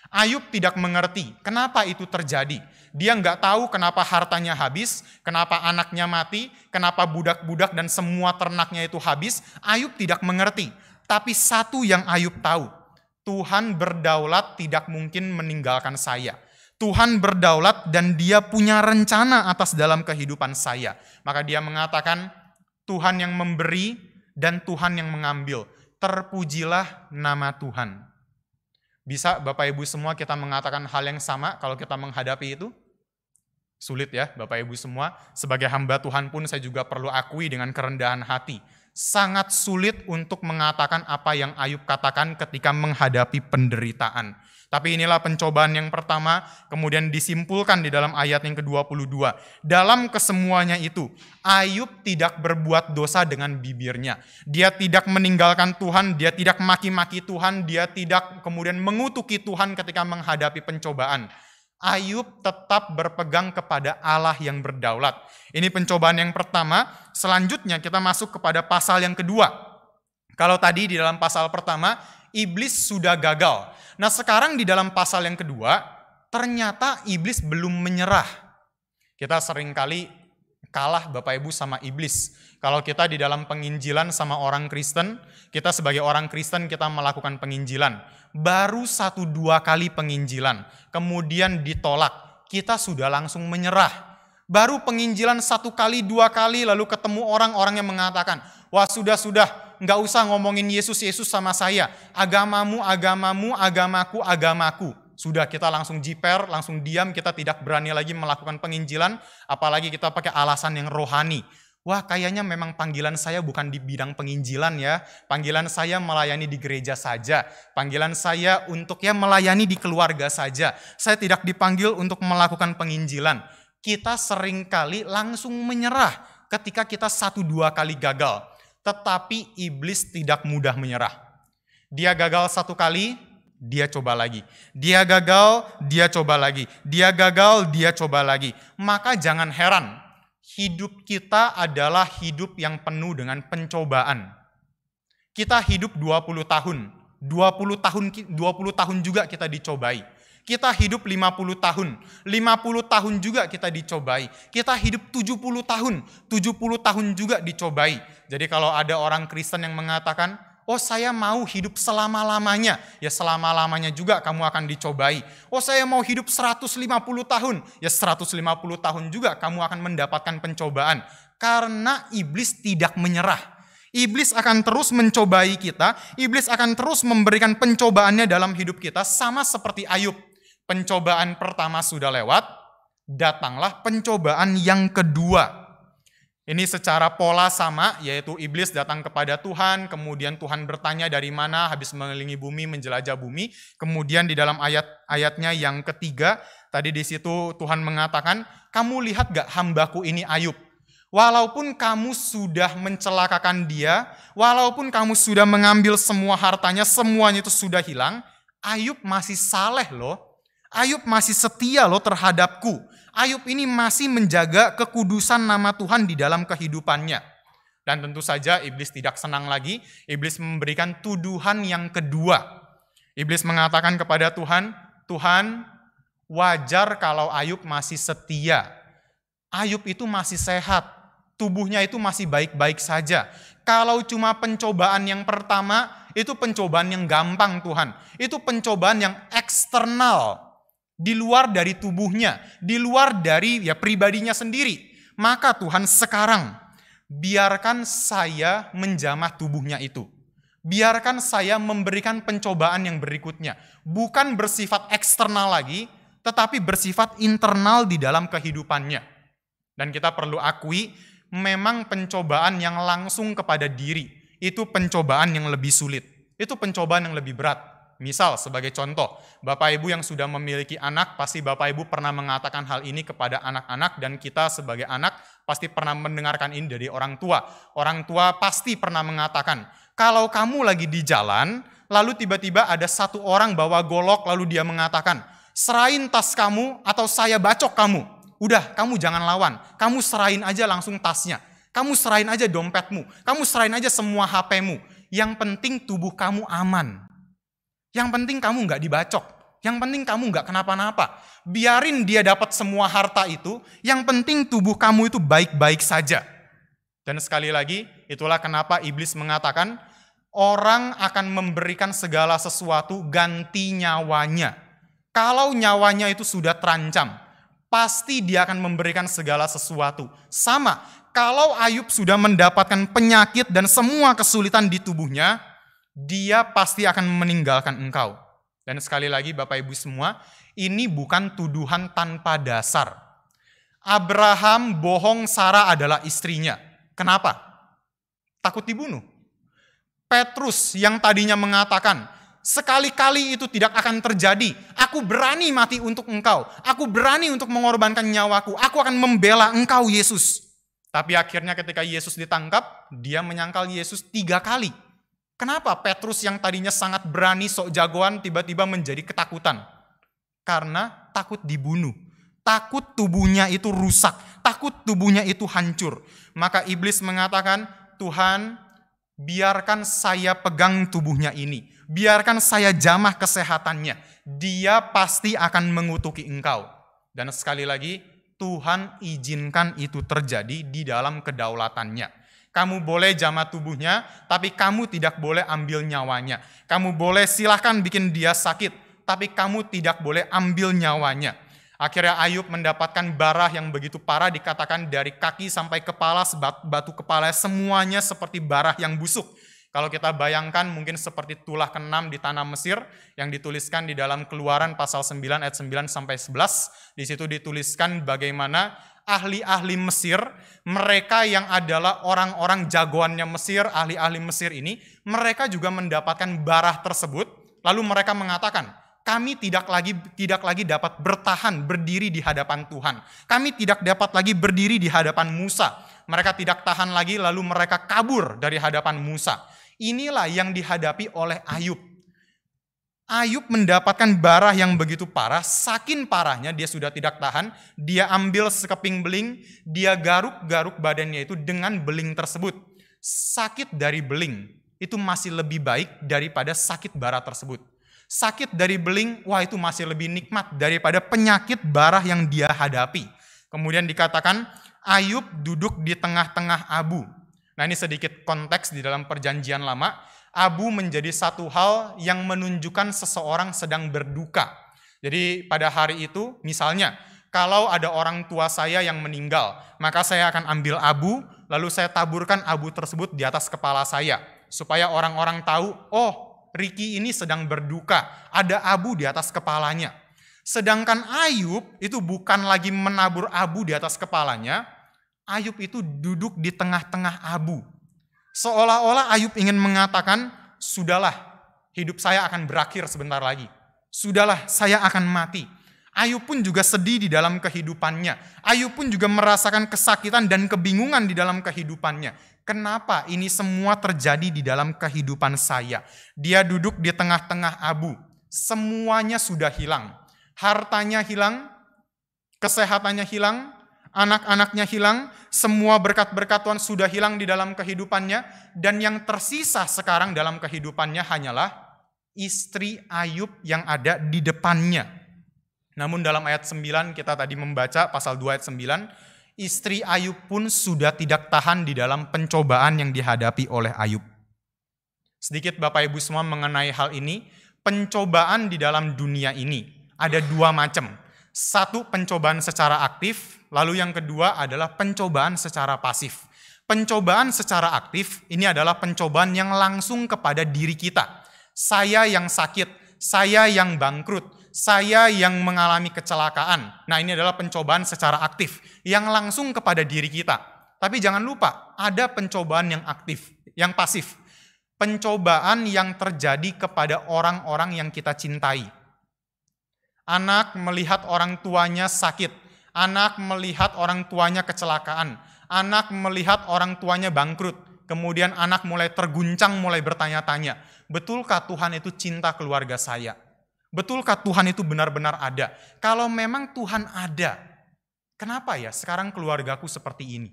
Ayub tidak mengerti kenapa itu terjadi. Dia nggak tahu kenapa hartanya habis, kenapa anaknya mati, kenapa budak-budak dan semua ternaknya itu habis. Ayub tidak mengerti. Tapi satu yang Ayub tahu, Tuhan berdaulat tidak mungkin meninggalkan saya. Tuhan berdaulat dan dia punya rencana atas dalam kehidupan saya. Maka dia mengatakan, Tuhan yang memberi dan Tuhan yang mengambil. Terpujilah nama Tuhan. Bisa Bapak Ibu semua kita mengatakan hal yang sama kalau kita menghadapi itu? Sulit ya Bapak Ibu semua. Sebagai hamba Tuhan pun saya juga perlu akui dengan kerendahan hati. Sangat sulit untuk mengatakan apa yang Ayub katakan ketika menghadapi penderitaan. Tapi inilah pencobaan yang pertama, kemudian disimpulkan di dalam ayat yang ke-22. Dalam kesemuanya itu, Ayub tidak berbuat dosa dengan bibirnya. Dia tidak meninggalkan Tuhan, dia tidak maki-maki Tuhan, dia tidak kemudian mengutuki Tuhan ketika menghadapi pencobaan. Ayub tetap berpegang kepada Allah yang berdaulat. Ini pencobaan yang pertama. Selanjutnya kita masuk kepada pasal yang kedua. Kalau tadi di dalam pasal pertama, iblis sudah gagal. Nah sekarang di dalam pasal yang kedua, ternyata iblis belum menyerah. Kita seringkali kalah Bapak Ibu sama iblis. Kalau kita di dalam penginjilan sama orang Kristen, kita sebagai orang Kristen kita melakukan penginjilan. Baru 1-2 kali penginjilan, kemudian ditolak, kita sudah langsung menyerah. Baru penginjilan 1 kali, 2 kali, lalu ketemu orang-orang yang mengatakan, wah sudah, nggak usah ngomongin Yesus sama saya. Agamamu, agamaku. Sudah kita langsung jiper, langsung diam, kita tidak berani lagi melakukan penginjilan, apalagi kita pakai alasan yang rohani. Wah kayaknya memang panggilan saya bukan di bidang penginjilan ya. Panggilan saya melayani di gereja saja. Panggilan saya untuk melayani di keluarga saja. Saya tidak dipanggil untuk melakukan penginjilan. Kita seringkali langsung menyerah ketika kita 1-2 kali gagal. Tetapi iblis tidak mudah menyerah. Dia gagal 1 kali, dia coba lagi. Dia gagal, dia coba lagi. Dia gagal, dia coba lagi. Maka jangan heran. Hidup kita adalah hidup yang penuh dengan pencobaan. Kita hidup 20 tahun. 20 tahun juga kita dicobai. Kita hidup 50 tahun. 50 tahun juga kita dicobai. Kita hidup 70 tahun. 70 tahun juga dicobai. Jadi kalau ada orang Kristen yang mengatakan, oh saya mau hidup selama-lamanya. Ya selama-lamanya juga kamu akan dicobai. Oh saya mau hidup 150 tahun. Ya 150 tahun juga kamu akan mendapatkan pencobaan. Karena iblis tidak menyerah. Iblis akan terus mencobai kita. Iblis akan terus memberikan pencobaannya dalam hidup kita. Sama seperti Ayub. Pencobaan pertama sudah lewat. Datanglah pencobaan yang kedua. Ini secara pola sama, yaitu iblis datang kepada Tuhan, kemudian Tuhan bertanya dari mana, habis mengelilingi bumi, menjelajah bumi. Kemudian di dalam ayatnya yang ketiga, tadi di situ Tuhan mengatakan, kamu lihat gak hambaku ini Ayub? Walaupun kamu sudah mencelakakan dia, walaupun kamu sudah mengambil semua hartanya, semuanya itu sudah hilang, Ayub masih saleh loh. Ayub masih setia loh terhadapku. Ayub ini masih menjaga kekudusan nama Tuhan di dalam kehidupannya. Dan tentu saja iblis tidak senang lagi. Iblis memberikan tuduhan yang kedua. Iblis mengatakan kepada Tuhan, Tuhan wajar kalau Ayub masih setia. Ayub itu masih sehat. Tubuhnya itu masih baik-baik saja. Kalau cuma pencobaan yang pertama, itu pencobaan yang gampang Tuhan. Itu pencobaan yang eksternal. Di luar dari tubuhnya, di luar dari pribadinya sendiri. Maka Tuhan sekarang biarkan saya menjamah tubuhnya itu. Biarkan saya memberikan pencobaan yang berikutnya. Bukan bersifat eksternal lagi, tetapi bersifat internal di dalam kehidupannya. Dan kita perlu akui, memang pencobaan yang langsung kepada diri, itu pencobaan yang lebih sulit. Itu pencobaan yang lebih berat. Misal sebagai contoh, Bapak Ibu yang sudah memiliki anak, pasti Bapak Ibu pernah mengatakan hal ini kepada anak-anak, dan kita sebagai anak pasti pernah mendengarkan ini dari orang tua. Orang tua pasti pernah mengatakan, kalau kamu lagi di jalan, lalu tiba-tiba ada satu orang bawa golok, lalu dia mengatakan, serahin tas kamu atau saya bacok kamu. Udah, kamu jangan lawan, kamu serahin aja langsung tasnya. Kamu serahin aja dompetmu, kamu serahin aja semua HP-mu. Yang penting tubuh kamu aman. Yang penting kamu nggak dibacok. Yang penting kamu nggak kenapa-napa. Biarin dia dapat semua harta itu. Yang penting tubuh kamu itu baik-baik saja. Dan sekali lagi, itulah kenapa iblis mengatakan, orang akan memberikan segala sesuatu ganti nyawanya. Kalau nyawanya itu sudah terancam, pasti dia akan memberikan segala sesuatu. Sama, kalau Ayub sudah mendapatkan penyakit dan semua kesulitan di tubuhnya, dia pasti akan meninggalkan engkau. Dan sekali lagi Bapak Ibu semua, ini bukan tuduhan tanpa dasar. Abraham bohong Sarah adalah istrinya. Kenapa? Takut dibunuh. Petrus yang tadinya mengatakan, sekali-kali itu tidak akan terjadi. Aku berani mati untuk engkau. Aku berani untuk mengorbankan nyawaku. Aku akan membela engkau Yesus. Tapi akhirnya ketika Yesus ditangkap, dia menyangkal Yesus 3 kali. Kenapa Petrus yang tadinya sangat berani sok jagoan tiba-tiba menjadi ketakutan? Karena takut dibunuh. Takut tubuhnya itu rusak. Takut tubuhnya itu hancur. Maka iblis mengatakan, Tuhan, biarkan saya pegang tubuhnya ini. Biarkan saya jamah kesehatannya. Dia pasti akan mengutuki engkau. Dan sekali lagi, Tuhan izinkan itu terjadi di dalam kedaulatannya. Kamu boleh jamah tubuhnya, tapi kamu tidak boleh ambil nyawanya. Kamu boleh silahkan bikin dia sakit, tapi kamu tidak boleh ambil nyawanya. Akhirnya Ayub mendapatkan barah yang begitu parah, dikatakan dari kaki sampai kepala, batu kepala semuanya seperti barah yang busuk. Kalau kita bayangkan mungkin seperti tulah ke-6 di tanah Mesir yang dituliskan di dalam Keluaran pasal 9 ayat 9 sampai 11. Di situ dituliskan bagaimana ahli-ahli Mesir, mereka yang adalah orang-orang jagoannya Mesir, ahli-ahli Mesir ini, mereka juga mendapatkan barah tersebut, lalu mereka mengatakan, kami tidak lagi dapat bertahan, berdiri di hadapan Tuhan. Kami tidak dapat lagi berdiri di hadapan Musa. Mereka tidak tahan lagi, lalu mereka kabur dari hadapan Musa. Inilah yang dihadapi oleh Ayub. Ayub mendapatkan barah yang begitu parah, saking parahnya dia sudah tidak tahan, dia ambil sekeping beling, dia garuk-garuk badannya itu dengan beling tersebut. Sakit dari beling itu masih lebih baik daripada sakit bara tersebut. Sakit dari beling, wah itu masih lebih nikmat daripada penyakit barah yang dia hadapi. Kemudian dikatakan, Ayub duduk di tengah-tengah abu. Nah ini sedikit konteks di dalam perjanjian lama. Abu menjadi satu hal yang menunjukkan seseorang sedang berduka. Jadi pada hari itu, misalnya, kalau ada orang tua saya yang meninggal, maka saya akan ambil abu, lalu saya taburkan abu tersebut di atas kepala saya. Supaya orang-orang tahu, oh Ricky ini sedang berduka, ada abu di atas kepalanya. Sedangkan Ayub itu bukan lagi menabur abu di atas kepalanya, Ayub itu duduk di tengah-tengah abu. Seolah-olah Ayub ingin mengatakan, sudahlah, hidup saya akan berakhir sebentar lagi. Sudahlah, saya akan mati. Ayub pun juga sedih di dalam kehidupannya. Ayub pun juga merasakan kesakitan dan kebingungan di dalam kehidupannya. Kenapa ini semua terjadi di dalam kehidupan saya? Dia duduk di tengah-tengah abu. Semuanya sudah hilang. Hartanya hilang, kesehatannya hilang, anak-anaknya hilang, semua berkat-berkat Tuhan sudah hilang di dalam kehidupannya, dan yang tersisa sekarang dalam kehidupannya hanyalah istri Ayub yang ada di depannya. Namun dalam ayat 9 kita tadi membaca pasal 2 ayat 9, istri Ayub pun sudah tidak tahan di dalam pencobaan yang dihadapi oleh Ayub. Sedikit Bapak Ibu semua mengenai hal ini, pencobaan di dalam dunia ini ada 2 macam. Satu, pencobaan secara aktif, lalu yang kedua adalah pencobaan secara pasif. Pencobaan secara aktif ini adalah pencobaan yang langsung kepada diri kita. Saya yang sakit, saya yang bangkrut, saya yang mengalami kecelakaan. Nah, ini adalah pencobaan secara aktif yang langsung kepada diri kita. Tapi jangan lupa, ada pencobaan yang aktif, yang pasif. Pencobaan yang terjadi kepada orang-orang yang kita cintai. Anak melihat orang tuanya sakit, anak melihat orang tuanya kecelakaan, anak melihat orang tuanya bangkrut, kemudian anak mulai terguncang, mulai bertanya-tanya, betulkah Tuhan itu cinta keluarga saya? Betulkah Tuhan itu benar-benar ada? Kalau memang Tuhan ada, kenapa ya sekarang keluargaku seperti ini?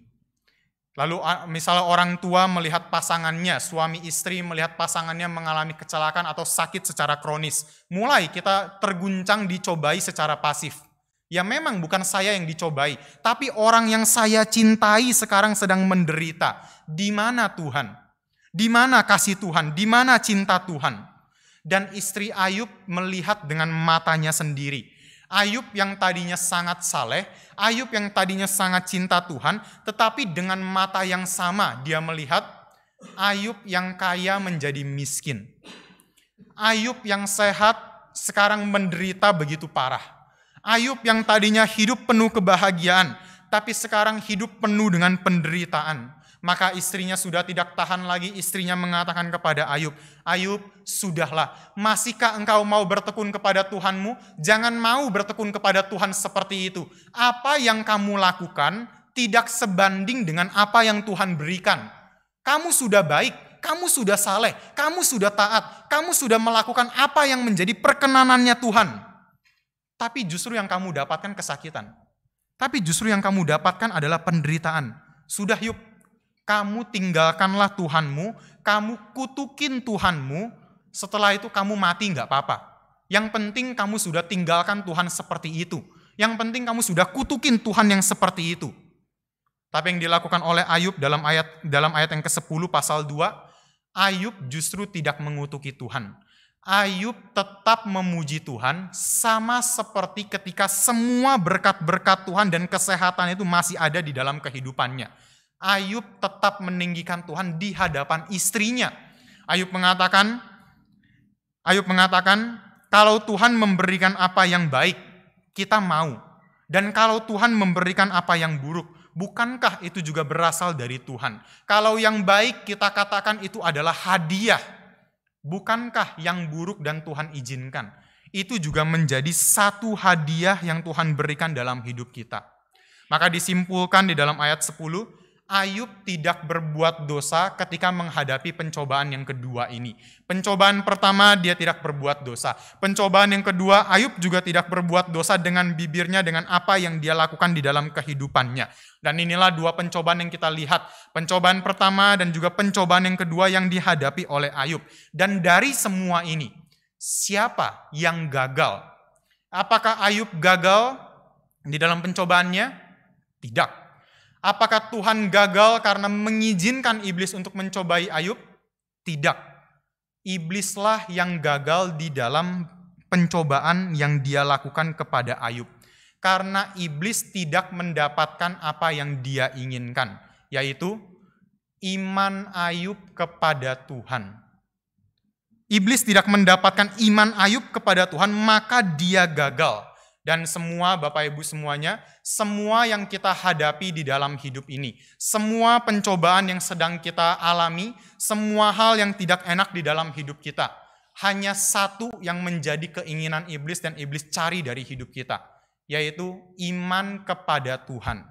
Lalu misalnya orang tua melihat pasangannya, suami istri melihat pasangannya mengalami kecelakaan atau sakit secara kronis. Mulai kita terguncang dicobai secara pasif. Ya memang bukan saya yang dicobai, tapi orang yang saya cintai sekarang sedang menderita. Di mana Tuhan? Di mana kasih Tuhan? Di mana cinta Tuhan? Dan istri Ayub melihat dengan matanya sendiri. Ayub yang tadinya sangat saleh, Ayub yang tadinya sangat cinta Tuhan, tetapi dengan mata yang sama dia melihat Ayub yang kaya menjadi miskin. Ayub yang sehat sekarang menderita begitu parah. Ayub yang tadinya hidup penuh kebahagiaan, tapi sekarang hidup penuh dengan penderitaan. Maka istrinya sudah tidak tahan lagi, istrinya mengatakan kepada Ayub, Ayub, sudahlah, masihkah engkau mau bertekun kepada Tuhanmu? Jangan mau bertekun kepada Tuhan seperti itu. Apa yang kamu lakukan tidak sebanding dengan apa yang Tuhan berikan. Kamu sudah baik, kamu sudah saleh, kamu sudah taat, kamu sudah melakukan apa yang menjadi perkenanannya Tuhan. Tapi justru yang kamu dapatkan kesakitan. Tapi justru yang kamu dapatkan adalah penderitaan. Sudah Ayub, kamu tinggalkanlah Tuhanmu, kamu kutukin Tuhanmu, setelah itu kamu mati nggak apa-apa. Yang penting kamu sudah tinggalkan Tuhan seperti itu. Yang penting kamu sudah kutukin Tuhan yang seperti itu. Tapi yang dilakukan oleh Ayub dalam ayat yang ke-10 pasal 2, Ayub justru tidak mengutuki Tuhan. Ayub tetap memuji Tuhan sama seperti ketika semua berkat-berkat Tuhan dan kesehatan itu masih ada di dalam kehidupannya. Ayub tetap meninggikan Tuhan di hadapan istrinya. Ayub mengatakan, kalau Tuhan memberikan apa yang baik, kita mau. Dan kalau Tuhan memberikan apa yang buruk, bukankah itu juga berasal dari Tuhan? Kalau yang baik kita katakan itu adalah hadiah, bukankah yang buruk dan Tuhan izinkan? Itu juga menjadi satu hadiah yang Tuhan berikan dalam hidup kita. Maka disimpulkan di dalam ayat 10, Ayub tidak berbuat dosa ketika menghadapi pencobaan yang kedua ini. Pencobaan pertama dia tidak berbuat dosa. Pencobaan yang kedua, Ayub juga tidak berbuat dosa dengan bibirnya, dengan apa yang dia lakukan di dalam kehidupannya. Dan inilah dua pencobaan yang kita lihat. Pencobaan pertama dan juga pencobaan yang kedua yang dihadapi oleh Ayub. Dan dari semua ini, siapa yang gagal? Apakah Ayub gagal di dalam pencobaannya? Tidak. Apakah Tuhan gagal karena mengizinkan iblis untuk mencobai Ayub? Tidak. Iblislah yang gagal di dalam pencobaan yang dia lakukan kepada Ayub. Karena iblis tidak mendapatkan apa yang dia inginkan, yaitu iman Ayub kepada Tuhan. Iblis tidak mendapatkan iman Ayub kepada Tuhan, maka dia gagal. Dan semua Bapak Ibu semuanya, semua yang kita hadapi di dalam hidup ini, semua pencobaan yang sedang kita alami, semua hal yang tidak enak di dalam hidup kita, hanya satu yang menjadi keinginan iblis dan iblis cari dari hidup kita, yaitu iman kepada Tuhan.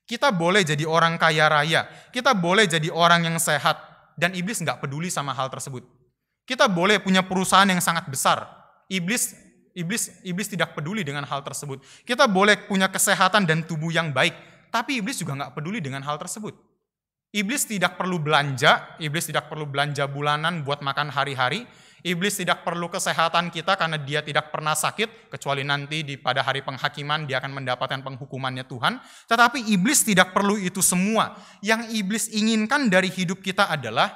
Kita boleh jadi orang kaya raya, kita boleh jadi orang yang sehat, dan iblis nggak peduli sama hal tersebut. Kita boleh punya perusahaan yang sangat besar, Iblis tidak peduli dengan hal tersebut. Kita boleh punya kesehatan dan tubuh yang baik, tapi iblis juga nggak peduli dengan hal tersebut. Iblis tidak perlu belanja, iblis tidak perlu belanja bulanan buat makan hari-hari, iblis tidak perlu kesehatan kita karena dia tidak pernah sakit, kecuali nanti pada hari penghakiman dia akan mendapatkan penghukumannya Tuhan. Tetapi iblis tidak perlu itu semua. Yang iblis inginkan dari hidup kita adalah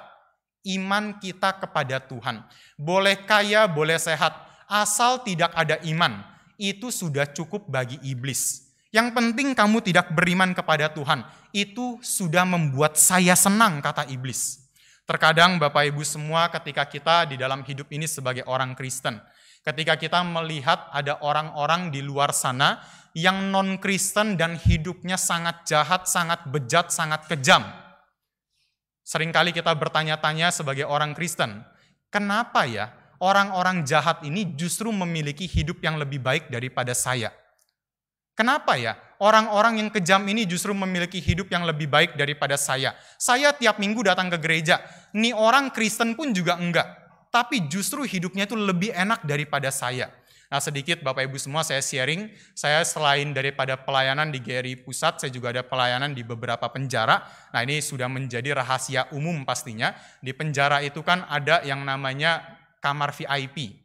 iman kita kepada Tuhan. Boleh kaya, boleh sehat, asal tidak ada iman. itu sudah cukup bagi iblis. Yang penting kamu tidak beriman kepada Tuhan, itu sudah membuat saya senang, kata iblis. Terkadang Bapak Ibu semua ketika kita di dalam hidup ini sebagai orang Kristen, ketika kita melihat ada orang-orang di luar sana yang non-Kristen dan hidupnya sangat jahat, sangat bejat, sangat kejam. Seringkali kita bertanya-tanya sebagai orang Kristen, kenapa ya orang-orang jahat ini justru memiliki hidup yang lebih baik daripada saya? Kenapa ya orang-orang yang kejam ini justru memiliki hidup yang lebih baik daripada saya? Saya tiap minggu datang ke gereja, nih orang Kristen pun juga enggak. Tapi justru hidupnya itu lebih enak daripada saya. Nah sedikit Bapak Ibu semua saya sharing, saya selain daripada pelayanan di GRI Pusat, saya juga ada pelayanan di beberapa penjara. Nah ini sudah menjadi rahasia umum pastinya. Di penjara itu kan ada yang namanya kamar VIP.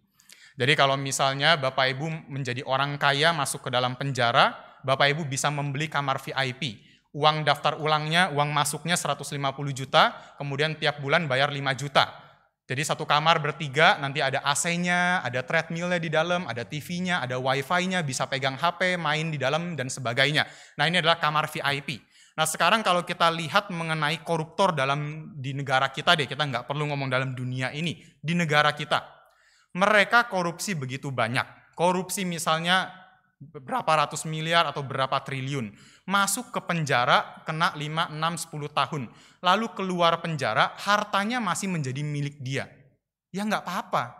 Jadi kalau misalnya Bapak Ibu menjadi orang kaya masuk ke dalam penjara, Bapak Ibu bisa membeli kamar VIP. Uang daftar ulangnya, uang masuknya 150 juta, kemudian tiap bulan bayar 5 juta. Jadi satu kamar bertiga, nanti ada AC-nya, ada treadmill-nya di dalam, ada TV-nya, ada Wi-Fi-nya, bisa pegang HP, main di dalam, dan sebagainya. Nah ini adalah kamar VIP. Nah sekarang kalau kita lihat mengenai koruptor di negara kita deh, kita nggak perlu ngomong dalam dunia ini, di negara kita. Mereka korupsi begitu banyak. Korupsi misalnya berapa ratus miliar atau berapa triliun. Masuk ke penjara, kena 5, 6, 10 tahun. Lalu keluar penjara, hartanya masih menjadi milik dia. Ya nggak apa-apa.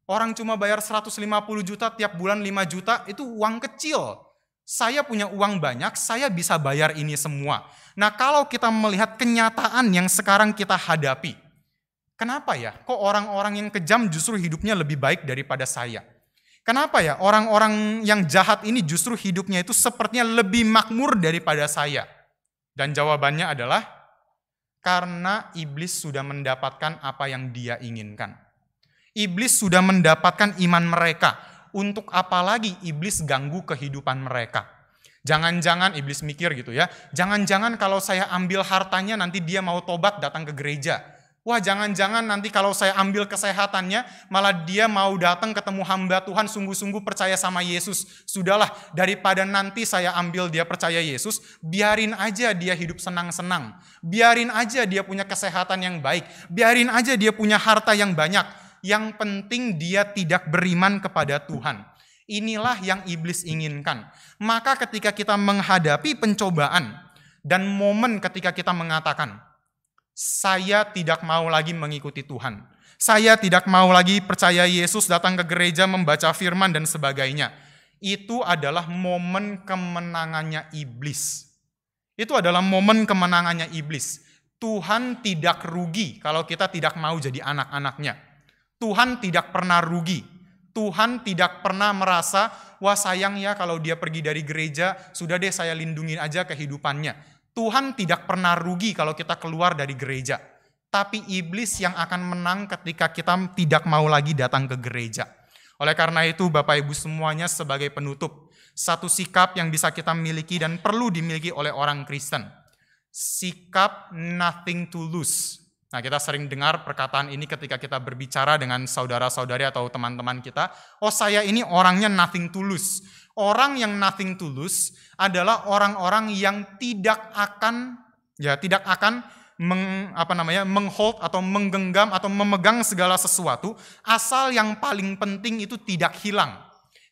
Orang cuma bayar 150 juta tiap bulan 5 juta, itu uang kecil. Saya punya uang banyak, saya bisa bayar ini semua. Nah kalau kita melihat kenyataan yang sekarang kita hadapi, kenapa ya? Kok orang-orang yang kejam justru hidupnya lebih baik daripada saya? Kenapa ya orang-orang yang jahat ini justru hidupnya itu sepertinya lebih makmur daripada saya? Dan jawabannya adalah karena iblis sudah mendapatkan apa yang dia inginkan. Iblis sudah mendapatkan iman mereka. Untuk apa lagi iblis ganggu kehidupan mereka? Jangan-jangan iblis mikir gitu ya. Jangan-jangan kalau saya ambil hartanya nanti dia mau tobat datang ke gereja. Wah jangan-jangan nanti kalau saya ambil kesehatannya, malah dia mau datang ketemu hamba Tuhan sungguh-sungguh percaya sama Yesus. Sudahlah, daripada nanti saya ambil dia percaya Yesus, biarin aja dia hidup senang-senang. Biarin aja dia punya kesehatan yang baik. Biarin aja dia punya harta yang banyak. Yang penting dia tidak beriman kepada Tuhan. Inilah yang iblis inginkan. Maka ketika kita menghadapi pencobaan dan momen ketika kita mengatakan, saya tidak mau lagi mengikuti Tuhan. Saya tidak mau lagi percaya Yesus, datang ke gereja, membaca firman dan sebagainya. Itu adalah momen kemenangannya iblis. Itu adalah momen kemenangannya iblis. Tuhan tidak rugi kalau kita tidak mau jadi anak-anaknya. Tuhan tidak pernah rugi. Tuhan tidak pernah merasa, wah sayang ya kalau dia pergi dari gereja, sudah deh saya lindungin aja kehidupannya. Tuhan tidak pernah rugi kalau kita keluar dari gereja. Tapi iblis yang akan menang ketika kita tidak mau lagi datang ke gereja. Oleh karena itu Bapak Ibu semuanya sebagai penutup, satu sikap yang bisa kita miliki dan perlu dimiliki oleh orang Kristen. Sikap nothing to lose. Nah kita sering dengar perkataan ini ketika kita berbicara dengan saudara-saudari atau teman-teman kita. Oh saya ini orangnya nothing to lose. Orang yang nothing to lose adalah orang-orang yang tidak akan menghold atau menggenggam atau memegang segala sesuatu asal yang paling penting itu tidak hilang.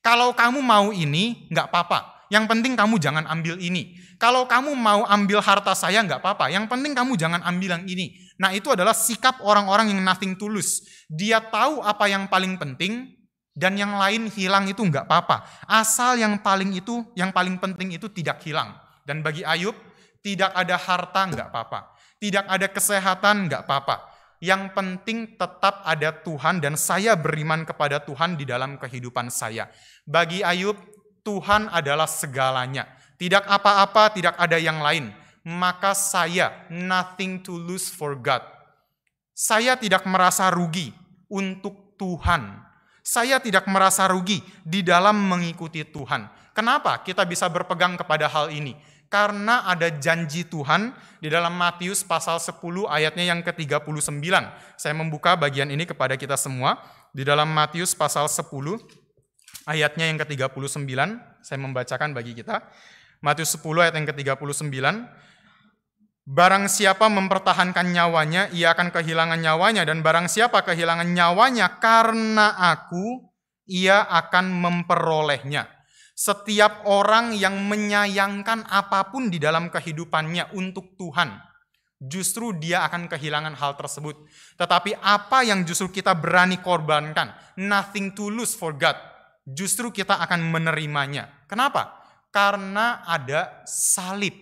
Kalau kamu mau ini nggak apa-apa. Yang penting kamu jangan ambil ini. Kalau kamu mau ambil harta saya nggak apa-apa. Yang penting kamu jangan ambil yang ini. Nah itu adalah sikap orang-orang yang nothing to lose. Dia tahu apa yang paling penting. Dan yang lain hilang itu nggak apa-apa. Asal yang paling penting itu tidak hilang. Dan bagi Ayub, tidak ada harta nggak apa-apa. Tidak ada kesehatan nggak apa-apa. Yang penting tetap ada Tuhan dan saya beriman kepada Tuhan di dalam kehidupan saya. Bagi Ayub, Tuhan adalah segalanya. Tidak apa-apa, tidak ada yang lain. Maka saya nothing to lose for God. Saya tidak merasa rugi untuk Tuhan. Saya tidak merasa rugi di dalam mengikuti Tuhan. Kenapa kita bisa berpegang kepada hal ini? Karena ada janji Tuhan di dalam Matius pasal 10 ayatnya yang ke-39. Saya membuka bagian ini kepada kita semua. Di dalam Matius pasal 10 ayatnya yang ke-39, saya membacakan bagi kita. Matius 10 ayat yang ke-39. Barang siapa mempertahankan nyawanya, ia akan kehilangan nyawanya, dan barang siapa kehilangan nyawanya karena aku, ia akan memperolehnya. Setiap orang yang menyayangkan apapun di dalam kehidupannya untuk Tuhan, justru dia akan kehilangan hal tersebut. Tetapi apa yang justru kita berani korbankan, nothing to lose for God, justru kita akan menerimanya. Kenapa? Karena ada salib.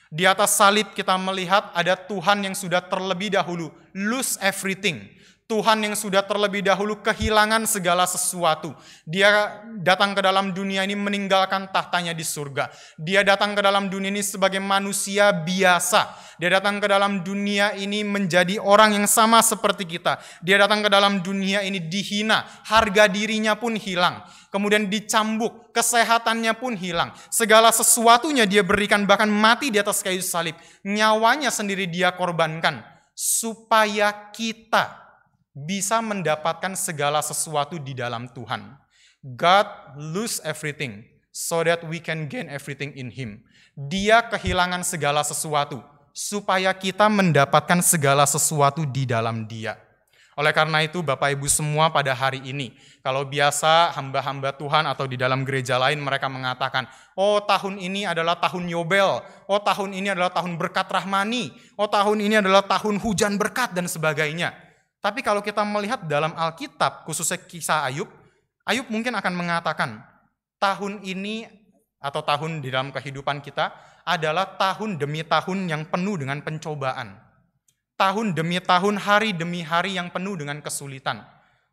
Di atas salib kita melihat ada Tuhan yang sudah terlebih dahulu lose everything. Tuhan yang sudah terlebih dahulu kehilangan segala sesuatu. Dia datang ke dalam dunia ini meninggalkan tahtanya di surga. Dia datang ke dalam dunia ini sebagai manusia biasa. Dia datang ke dalam dunia ini menjadi orang yang sama seperti kita. Dia datang ke dalam dunia ini dihina, harga dirinya pun hilang. Kemudian dicambuk, kesehatannya pun hilang. Segala sesuatunya dia berikan, bahkan mati di atas kayu salib. Nyawanya sendiri dia korbankan supaya kita bisa mendapatkan segala sesuatu di dalam Tuhan. God lose everything so that we can gain everything in Him. Dia kehilangan segala sesuatu supaya kita mendapatkan segala sesuatu di dalam Dia. Oleh karena itu Bapak Ibu semua pada hari ini, kalau biasa hamba-hamba Tuhan atau di dalam gereja lain mereka mengatakan, oh tahun ini adalah tahun Yobel, oh tahun ini adalah tahun berkat rahmani, oh tahun ini adalah tahun hujan berkat dan sebagainya. Tapi kalau kita melihat dalam Alkitab, khususnya kisah Ayub, Ayub mungkin akan mengatakan, tahun ini atau tahun di dalam kehidupan kita adalah tahun demi tahun yang penuh dengan pencobaan. Tahun demi tahun, hari demi hari yang penuh dengan kesulitan.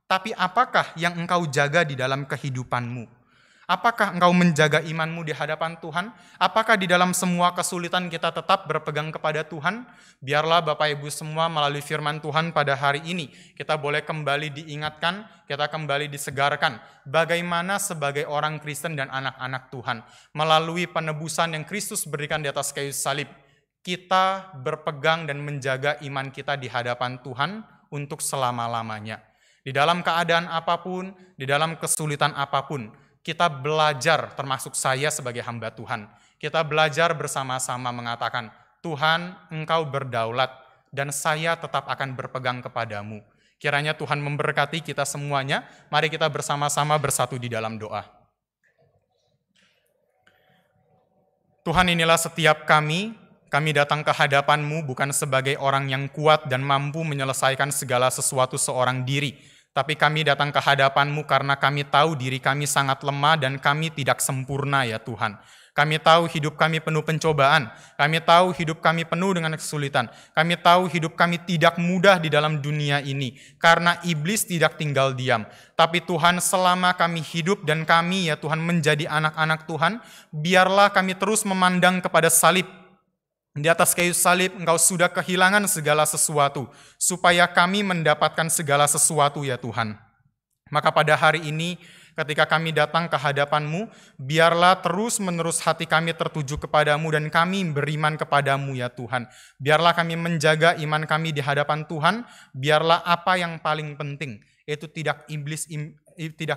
Tapi apakah yang engkau jaga di dalam kehidupanmu? Apakah engkau menjaga imanmu di hadapan Tuhan? Apakah di dalam semua kesulitan kita tetap berpegang kepada Tuhan? Biarlah Bapak Ibu semua melalui firman Tuhan pada hari ini, kita boleh kembali diingatkan, kita kembali disegarkan. Bagaimana sebagai orang Kristen dan anak-anak Tuhan, melalui penebusan yang Kristus berikan di atas kayu salib, kita berpegang dan menjaga iman kita di hadapan Tuhan untuk selama-lamanya. Di dalam keadaan apapun, di dalam kesulitan apapun, kita belajar, termasuk saya sebagai hamba Tuhan, kita belajar bersama-sama mengatakan, Tuhan, Engkau berdaulat dan saya tetap akan berpegang kepadamu. Kiranya Tuhan memberkati kita semuanya. Mari kita bersama-sama bersatu di dalam doa. Tuhan, inilah setiap kami datang ke hadapan-Mu bukan sebagai orang yang kuat dan mampu menyelesaikan segala sesuatu seorang diri, tapi kami datang ke hadapan-Mu karena kami tahu diri kami sangat lemah dan kami tidak sempurna ya Tuhan. Kami tahu hidup kami penuh pencobaan, kami tahu hidup kami penuh dengan kesulitan, kami tahu hidup kami tidak mudah di dalam dunia ini, karena iblis tidak tinggal diam. Tapi Tuhan, selama kami hidup dan kami ya Tuhan menjadi anak-anak Tuhan, biarlah kami terus memandang kepada salib. Di atas kayu salib Engkau sudah kehilangan segala sesuatu, supaya kami mendapatkan segala sesuatu ya Tuhan. Maka pada hari ini, ketika kami datang ke hadapan-Mu, biarlah terus-menerus hati kami tertuju kepadamu dan kami beriman kepadamu ya Tuhan. Biarlah kami menjaga iman kami di hadapan Tuhan, biarlah apa yang paling penting, itu tidak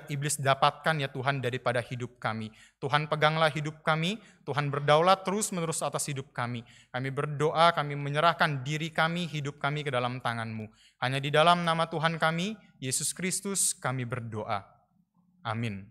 iblis dapatkan ya Tuhan daripada hidup kami. Tuhan peganglah hidup kami, Tuhan berdaulat terus-menerus atas hidup kami. Kami berdoa, kami menyerahkan diri kami, hidup kami ke dalam tangan-Mu. Hanya di dalam nama Tuhan kami, Yesus Kristus, kami berdoa. Amin.